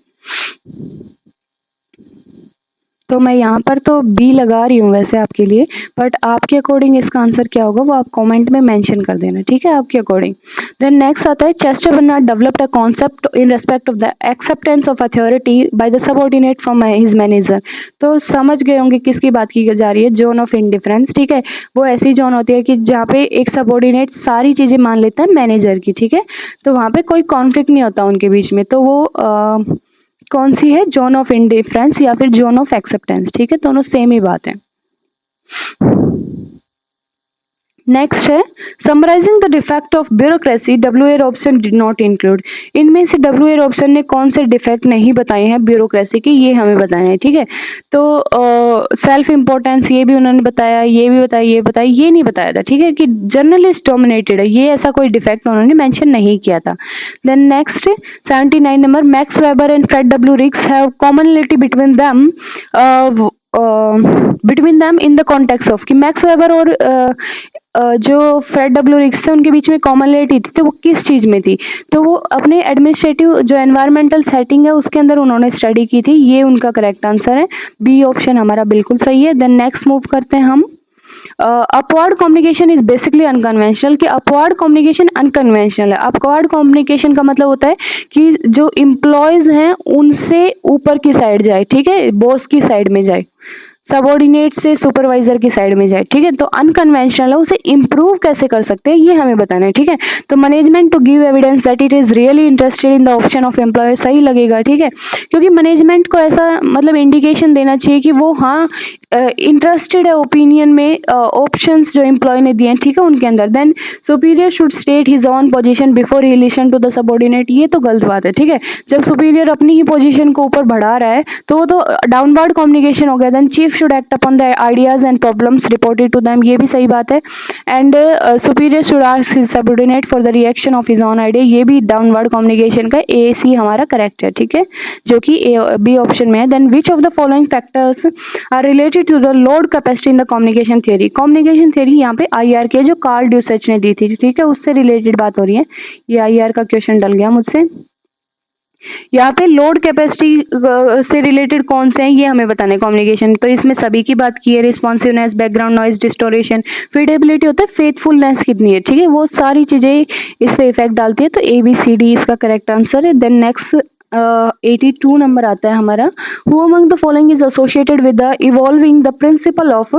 तो मैं यहाँ पर तो बी लगा रही हूँ वैसे आपके लिए, बट आपके अकॉर्डिंग इसका आंसर क्या होगा वो आप कमेंट में मेंशन कर देना, ठीक है, आपके अकॉर्डिंग। देन नेक्स्ट आता है Chester Barnard developed a concept in respect of the acceptance of authority by the subordinate from his manager. तो समझ गए होंगे किसकी बात की जा रही है, जोन ऑफ इंडिफरेंस, ठीक है। वो ऐसी जोन होती है कि जहाँ पे एक सबऑर्डिनेट सारी चीजें मान लेता है मैनेजर की, ठीक है, तो वहाँ पे कोई कॉन्फ्लिक्ट नहीं होता उनके बीच में। तो वो कौन सी है, जोन ऑफ इंडिफरेंस या फिर जोन ऑफ एक्सेप्टेंस, ठीक है, दोनों सेम ही बात है। नेक्स्ट है summarising the defect of bureaucracy, W option did not include. इनमें से डब्ल्यू ऑप्शन ने कौन से डिफेक्ट नहीं बताए हैं ब्यूरोक्रेसी की, ये हमें बताना है, ठीक है। तो सेल्फ इम्पोर्टेंस ये भी उन्होंने बताया, ये भी बताया, ये बताया, ये नहीं बताया था, ठीक है, कि जर्नलिस्ट डोमिनेटेड है, ये ऐसा कोई डिफेक्ट उन्होंने मेंशन नहीं किया था। Then next 79 number, Max Weber and Fred W Riggs have commonality between them in the context of, कि मैक्स वेबर और जो फ्रेड डब्ल्यू रिक्स थे उनके बीच में कॉमनलिटी थी, तो वो किस चीज में थी, तो वो अपने एडमिनिस्ट्रेटिव जो एनवायरमेंटल सेटिंग है उसके अंदर उन्होंने स्टडी की थी, ये उनका करेक्ट आंसर है, बी ऑप्शन हमारा बिल्कुल सही है। देन नेक्स्ट मूव करते हैं हम upward communication is basically unconventional, कि अपवर्ड कम्युनिकेशन अनकन्वेंशनल है। अपवर्ड कम्युनिकेशन का मतलब होता है कि जो इम्प्लॉयज हैं उनसे ऊपर की साइड जाए, ठीक है, बॉस की साइड में जाए, सबऑर्डिनेट से सुपरवाइजर की साइड में जाए, ठीक है। तो अनकन्वेंशनल है, उसे इम्प्रूव कैसे कर सकते हैं ये हमें बताना है, ठीक है। तो management to give evidence that it is really interested in the option of employer, सही लगेगा, ठीक है, क्योंकि मैनेजमेंट को ऐसा मतलब इंडिकेशन देना चाहिए कि वो हाँ इंटरेस्टेड है ओपिनियन में, ऑप्शंस जो एम्प्लॉय ने दिए हैं, ठीक है, उनके अंदर। Then superior should state his own position before relation to the subordinate, ये तो गलत बात है, ठीक है। जब सुपीरियर अपनी ही पोजीशन को ऊपर बढ़ा रहा है तो वो तो डाउनवर्ड कम्युनिकेशन हो गया। Then chief should act upon the ideas and problems reported to them, ये भी सही बात है। And superior should ask his subordinate for the reaction of his own idea, ये भी डाउनवर्ड कम्युनिकेशन का ए सी हमारा करेक्ट है, ठीक है, जो कि बी ऑप्शन में है। Then which of the following factors are related to the load capacity in the communication theory, communication theory यहाँ पे आईआर के जो कार्ल ड्यूसेच ने दी थी, ठीक है, उससे रिलेटेड बात हो रही है। ये आईआर का क्वेश्चन डल गया मुझसे। यहाँ पे लोड कैपेसिटी से रिलेटेड कौन से हैं ये हमें बताना है कम्युनिकेशन, तो इसमें सभी की बात की है, रिस्पॉन्सिवनेस, बैकग्राउंड नॉइज, डिस्टोरेशन, फीडेबिलिटी होता है, फेथफुलनेस कितनी है, ठीक है, वो सारी चीजें इस पे इफेक्ट डालती है। तो ABCD इसका करेक्ट आंसर है। देन नेक्स्ट 82 नंबर आता है हमारा, who among the following is associated with the evolving the principle of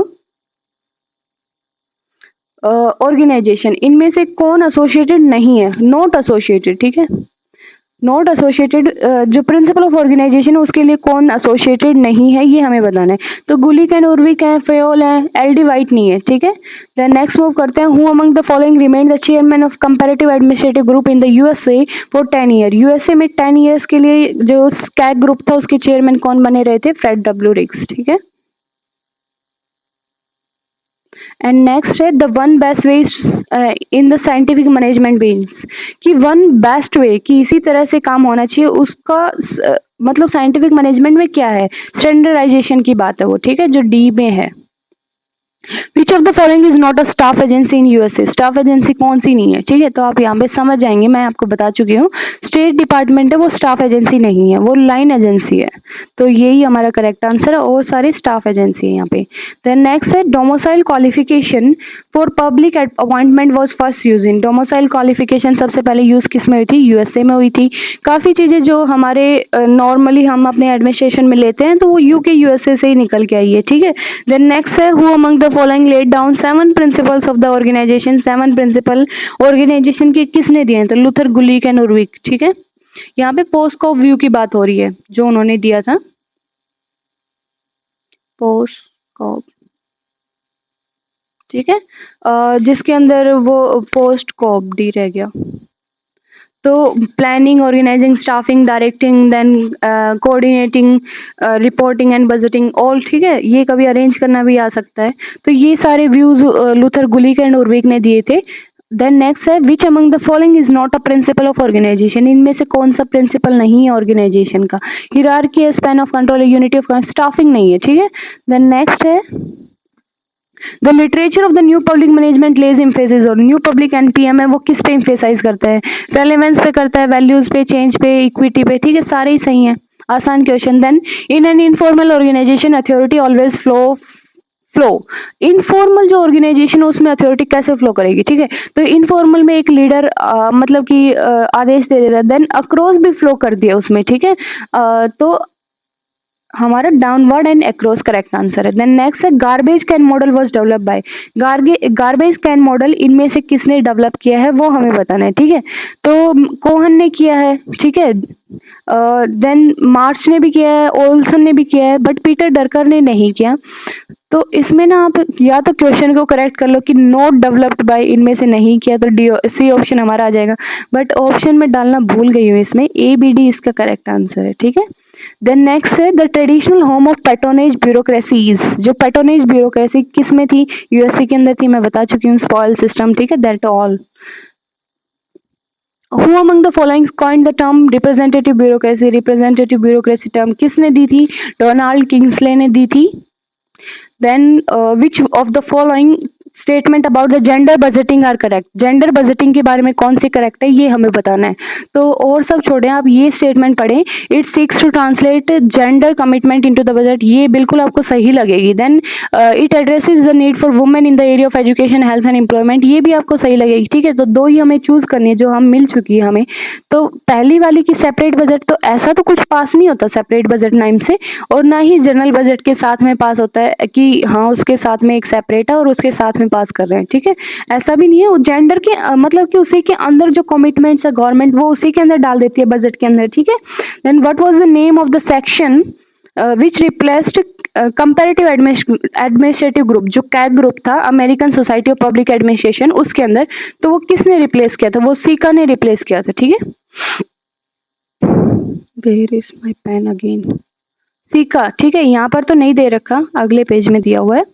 organisation, इनमें से कौन एसोसिएटेड नहीं है, नॉट एसोसिएटेड, ठीक है, नॉट एसोसिएटेड, जो प्रिंसिपल ऑफ ऑर्गेनाइजेशन है उसके लिए कौन एसोसिएटेड नहीं है ये हमें बताना है। तो गुलिक एंड उर्विक है, फेयोल है, LD वाइट नहीं है, ठीक है। देन नेक्स्ट मूव करते हैं, who among the following remain the chairman of comparative administrative group in the USA for 10 year, USA में 10 ईयर्स के लिए जो स्कैग ग्रुप था उसके चेयरमैन कौन बने रहे थे, फ्रेड W. रिग्स, ठीक है। एंड नेक्स्ट है the one best way in the scientific management means, कि वन बेस्ट वे कि इसी तरह से काम होना चाहिए उसका मतलब साइंटिफिक मैनेजमेंट में क्या है, स्टैंडर्डाइजेशन की बात है वो, ठीक है, जो डी में है। Which of the following is not a staff agency in USA, staff agency कौन सी नहीं है, ठीक है, तो आप यहाँ पे समझ जाएंगे, मैं आपको बता चुकी हूँ, स्टेट डिपार्टमेंट है वो स्टाफ एजेंसी नहीं है, वो लाइन एजेंसी है, तो यही हमारा करेक्ट आंसर है, और सारी स्टाफ एजेंसी है यहाँ पे। देन नेक्स्ट है domicile qualification for public appointment was first use in, domicile qualification सबसे पहले यूज किस में हुई थी, USA में हुई थी। काफी चीजें जो हमारे नॉर्मली हम अपने एडमिनिस्ट्रेशन में लेते हैं तो वो UK USA से ही निकल के आई है, ठीक है। देन नेक्स्ट है who among the following laid down 7 principles of the organisation, 7 principle organisation के किसने दिए हैं, तो लूथर, गुलिक एंड उर्विक, ठीक है। यहाँ पे पोस्ट ऑफ व्यू की बात हो रही है जो उन्होंने दिया था, पोस्ट ऑफ, ठीक है, जिसके अंदर वो पोस्ट कॉप डी रह गया, तो planning, organising, staffing, directing, then coordinating, reporting and budgeting all, ठीक है, ये कभी अरेंज करना भी आ सकता है। तो ये सारे views Luther, Gulick and Urwick ने दिए थे। देन नेक्स्ट है which among the following is not a principle of organisation, इनमें से कौन सा प्रिंसिपल नहीं है ऑर्गेनाइजेशन का, hierarchy, span of control, unity of staffing नहीं है, ठीक है। देन नेक्स्ट है the literature of the new public management lays emphasis, और न्यू पब्लिक NPM है वो किस पे एम्फेसाइज करता है, रेलेवेंस पे करता है, वैल्यूज पे, चेंज पे, इक्विटी पे, ठीक है, सारे ही सही हैं, आसान question. Then in an informal organisation authority always flow, informal जो ऑर्गेनाइजेशन है उसमें अथॉरिटी कैसे फ्लो करेगी, ठीक है, तो इनफॉर्मल में एक लीडर मतलब कि आदेश दे देता है, देन अक्रॉस भी फ्लो कर दिया उसमें, ठीक है, तो हमारा downward and across correct answer है। देन नेक्स्ट है garbage can model was develop by, garbage can model इनमें से किसने डेवलप किया है वो हमें बताना है, ठीक है, तो कोहन ने किया है, ठीक है, देन मार्च ने भी किया है, ओल्सन ने भी किया है, बट पीटर डरकर ने नहीं किया। तो इसमें ना आप या तो क्वेश्चन को करेक्ट कर लो कि नॉट डेवलप्ड बाय इनमें से नहीं किया, तो C ऑप्शन हमारा आ जाएगा, बट ऑप्शन में डालना भूल गई हूँ, इसमें ABD इसका करेक्ट आंसर है, ठीक है। देन नेक्स्ट है the traditional home of patronage bureaucracies, जो पैट्रोनेज ब्यूरोक्रेसी किस में थी, USA के अंदर थी, मैं बता चुकी हूँ, स्पॉइल सिस्टम, ठीक है, that all. Who among the following coined the term representative bureaucracy, representative bureaucracy term किसने दी थी, डोनाल्ड किंग्सले ने दी थी। Then which of the following statement about the gender budgeting are correct. Gender budgeting के बारे में कौन सी करेक्ट है ये हमें बताना है। तो और सब छोड़ें, आप ये स्टेटमेंट पढ़ें, it seeks to translate gender commitment into the budget, ये बिल्कुल आपको सही लगेगी। Then it addresses the need for women in the area of education, health and employment, ये भी आपको सही लगेगी। ठीक है, तो दो ही हमें चूज करनी है जो हम मिल चुकी है हमें। तो पहली वाली की सेपरेट बजट, तो ऐसा तो कुछ पास नहीं होता सेपरेट बजट नाम से, और ना ही जनरल बजट के साथ में पास होता है कि हाँ उसके साथ में एक सेपरेट है और उसके साथ में पास कर रहे हैं। ठीक है, ऐसा भी नहीं है। जेंडर के मतलब कि उसी के अंदर जो कमिटमेंट्स है गवर्नमेंट वो उसी के अंदर डाल देती है बजट के अंदर। ठीक है, then what was the name of the section which replaced comparative administrative group, जो कैग ग्रुप था American Society of public Administration, उसके अंदर तो वो किसने रिप्लेस किया था? वो सीका ने रिप्लेस किया था। ठीक है, where is my pen again, SICA. ठीक है, यहाँ पर तो नहीं दे रखा, अगले पेज में दिया हुआ है।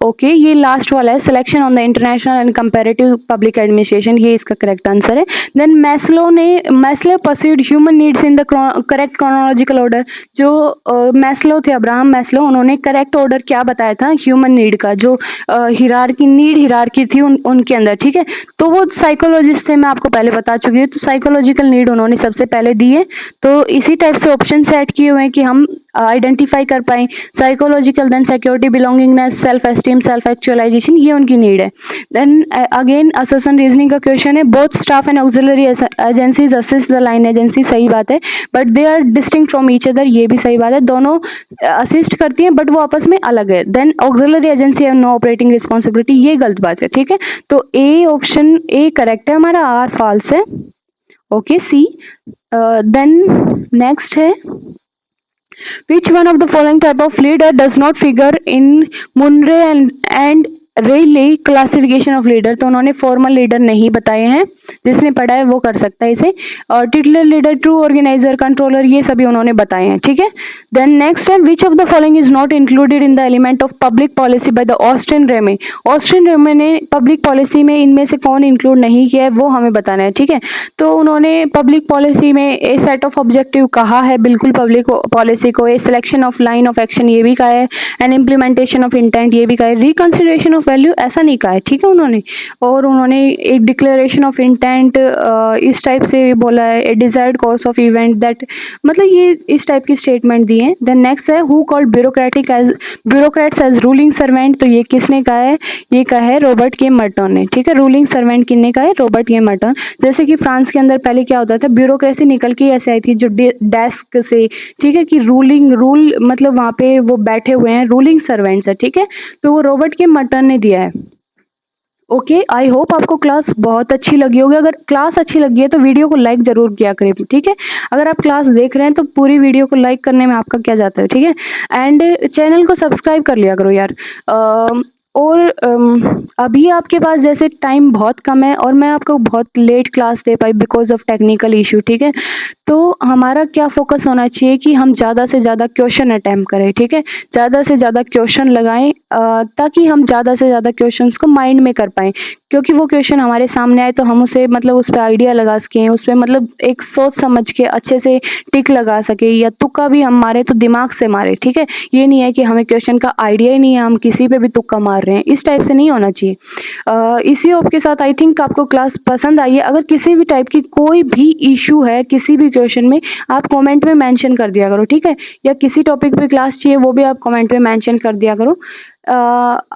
ओके, ये लास्ट वाला है, selection on the international and comparative public administration, ये इसका करेक्ट आंसर है। Then Maslow pursued human needs in the correct chronological order, जो मैस्लो थे, अब्राहम मैस्लो, उन्होंने करेक्ट ऑर्डर क्या बताया था ह्यूमन नीड का, जो हिरार्की थी उनके अंदर। ठीक है, तो वो साइकोलॉजिस्ट थे, मैं आपको पहले बता चुकी हूँ, तो साइकोलॉजिकल नीड उन्होंने सबसे पहले दी है। तो इसी टाइप से ऑप्शन सेट किए हुए हैं कि हम आइडेंटिफाई कर पाए। Psychological, then security, belongingness, self esteem, self actualisation, ये उनकी नीड है। देन अगेन असर्शन रीजनिंग का क्वेश्चन है, both staff and auxiliary agencies assist the line agency, सही बात है, but they are distinct from each other, ये भी सही बात है, दोनों असिस्ट करती हैं बट वो आपस में अलग है। Then auxiliary agency have no operating responsibility, ये गलत बात है। ठीक है, तो ए ऑप्शन ए करेक्ट है हमारा, आर फॉल्स है। ओके, सी। देन नेक्स्ट है, which one of the following type of leader does not figure in Munro and Rayleigh classification of leader? तो उन्होंने फॉर्मल लीडर नहीं बताए हैं, जिसने पढ़ा है वो कर सकता है इसे। और टिटलर लीडर, ट्रू ऑर्गेनाइजर, कंट्रोलर, ये सभी उन्होंने बताए हैं। ठीक है, देन नेक्स्ट है, which of the following is not included in the element of public policy by the Austin Ranney? Austin Ranney ने पब्लिक पॉलिसी में इनमें से कौन इंक्लूड नहीं किया है वो हमें बताना है। ठीक है, तो उन्होंने पब्लिक पॉलिसी में ए सेट ऑफ ऑब्जेक्टिव कहा है, बिल्कुल पब्लिक पॉलिसी को, ए selection of line of action ये भी कहा है, एंड इम्प्लीमेंटेशन ऑफ इंटेंट ये भी कहा है, रिकंसिडरेशन ऑफ वैल्यू ऐसा नहीं कहा है। ठीक है, उन्होंने, और उन्होंने एक डिक्लेरेशन ऑफ इंटेंट इस टाइप से बोला है, a desired course of event that, मतलब ये इस टाइप की स्टेटमेंट दी है। देन नेक्स्ट है, who called bureaucrats as ruling servant, तो ये किसने कहा है? ये कहा है रॉबर्ट के मर्टन ने। ठीक है, रूलिंग सर्वेंट किसने कहा है? रॉबर्ट के मर्टन। जैसे कि फ्रांस के अंदर पहले क्या होता था, ब्यूरोक्रेसी निकल के ऐसे आई थी जो डेस्क से, ठीक है, कि रूल मतलब वहां पे वो बैठे हुए हैं, रूलिंग सर्वेंट्स है। ठीक है, तो वो रॉबर्ट के मर्टन ने दिया है। ओके, आई होप आपको क्लास बहुत अच्छी लगी होगी। अगर क्लास अच्छी लगी है तो वीडियो को लाइक जरूर किया करें। ठीक है, अगर आप क्लास देख रहे हैं तो पूरी वीडियो को लाइक करने में आपका क्या जाता है। ठीक है, एंड चैनल को सब्सक्राइब कर लिया करो यार। और अभी आपके पास जैसे टाइम बहुत कम है और मैं आपको बहुत लेट क्लास दे पाई बिकॉज ऑफ टेक्निकल इशू। ठीक है, तो हमारा क्या फोकस होना चाहिए कि हम ज़्यादा से ज़्यादा क्वेश्चन अटेम्प्ट करें। ठीक है, ज़्यादा से ज़्यादा क्वेश्चन लगाएं ताकि हम ज़्यादा से ज़्यादा क्वेश्चंस को माइंड में कर पाएं, क्योंकि वो क्वेश्चन हमारे सामने आए तो हम उसे मतलब उस पर आइडिया लगा सकें, उस पर मतलब एक सोच समझ के अच्छे से टिक लगा सके, या तुक्का भी हम मारे तो दिमाग से मारे। ठीक है, ये नहीं है कि हमें क्वेश्चन का आइडिया ही नहीं है, हम किसी पे भी तुक्का मार रहे हैं, इस टाइप से नहीं होना चाहिए। इसी होप के साथ आई थिंक आपको क्लास पसंद आई है। अगर किसी भी टाइप की कोई भी इशू है किसी भी क्वेश्चन में, आप कमेंट में मेंशन कर दिया करो। ठीक है, या किसी टॉपिक पे क्लास चाहिए वो भी आप कमेंट में मेंशन कर दिया करो।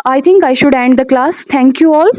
I think I should and the class. Thank you all.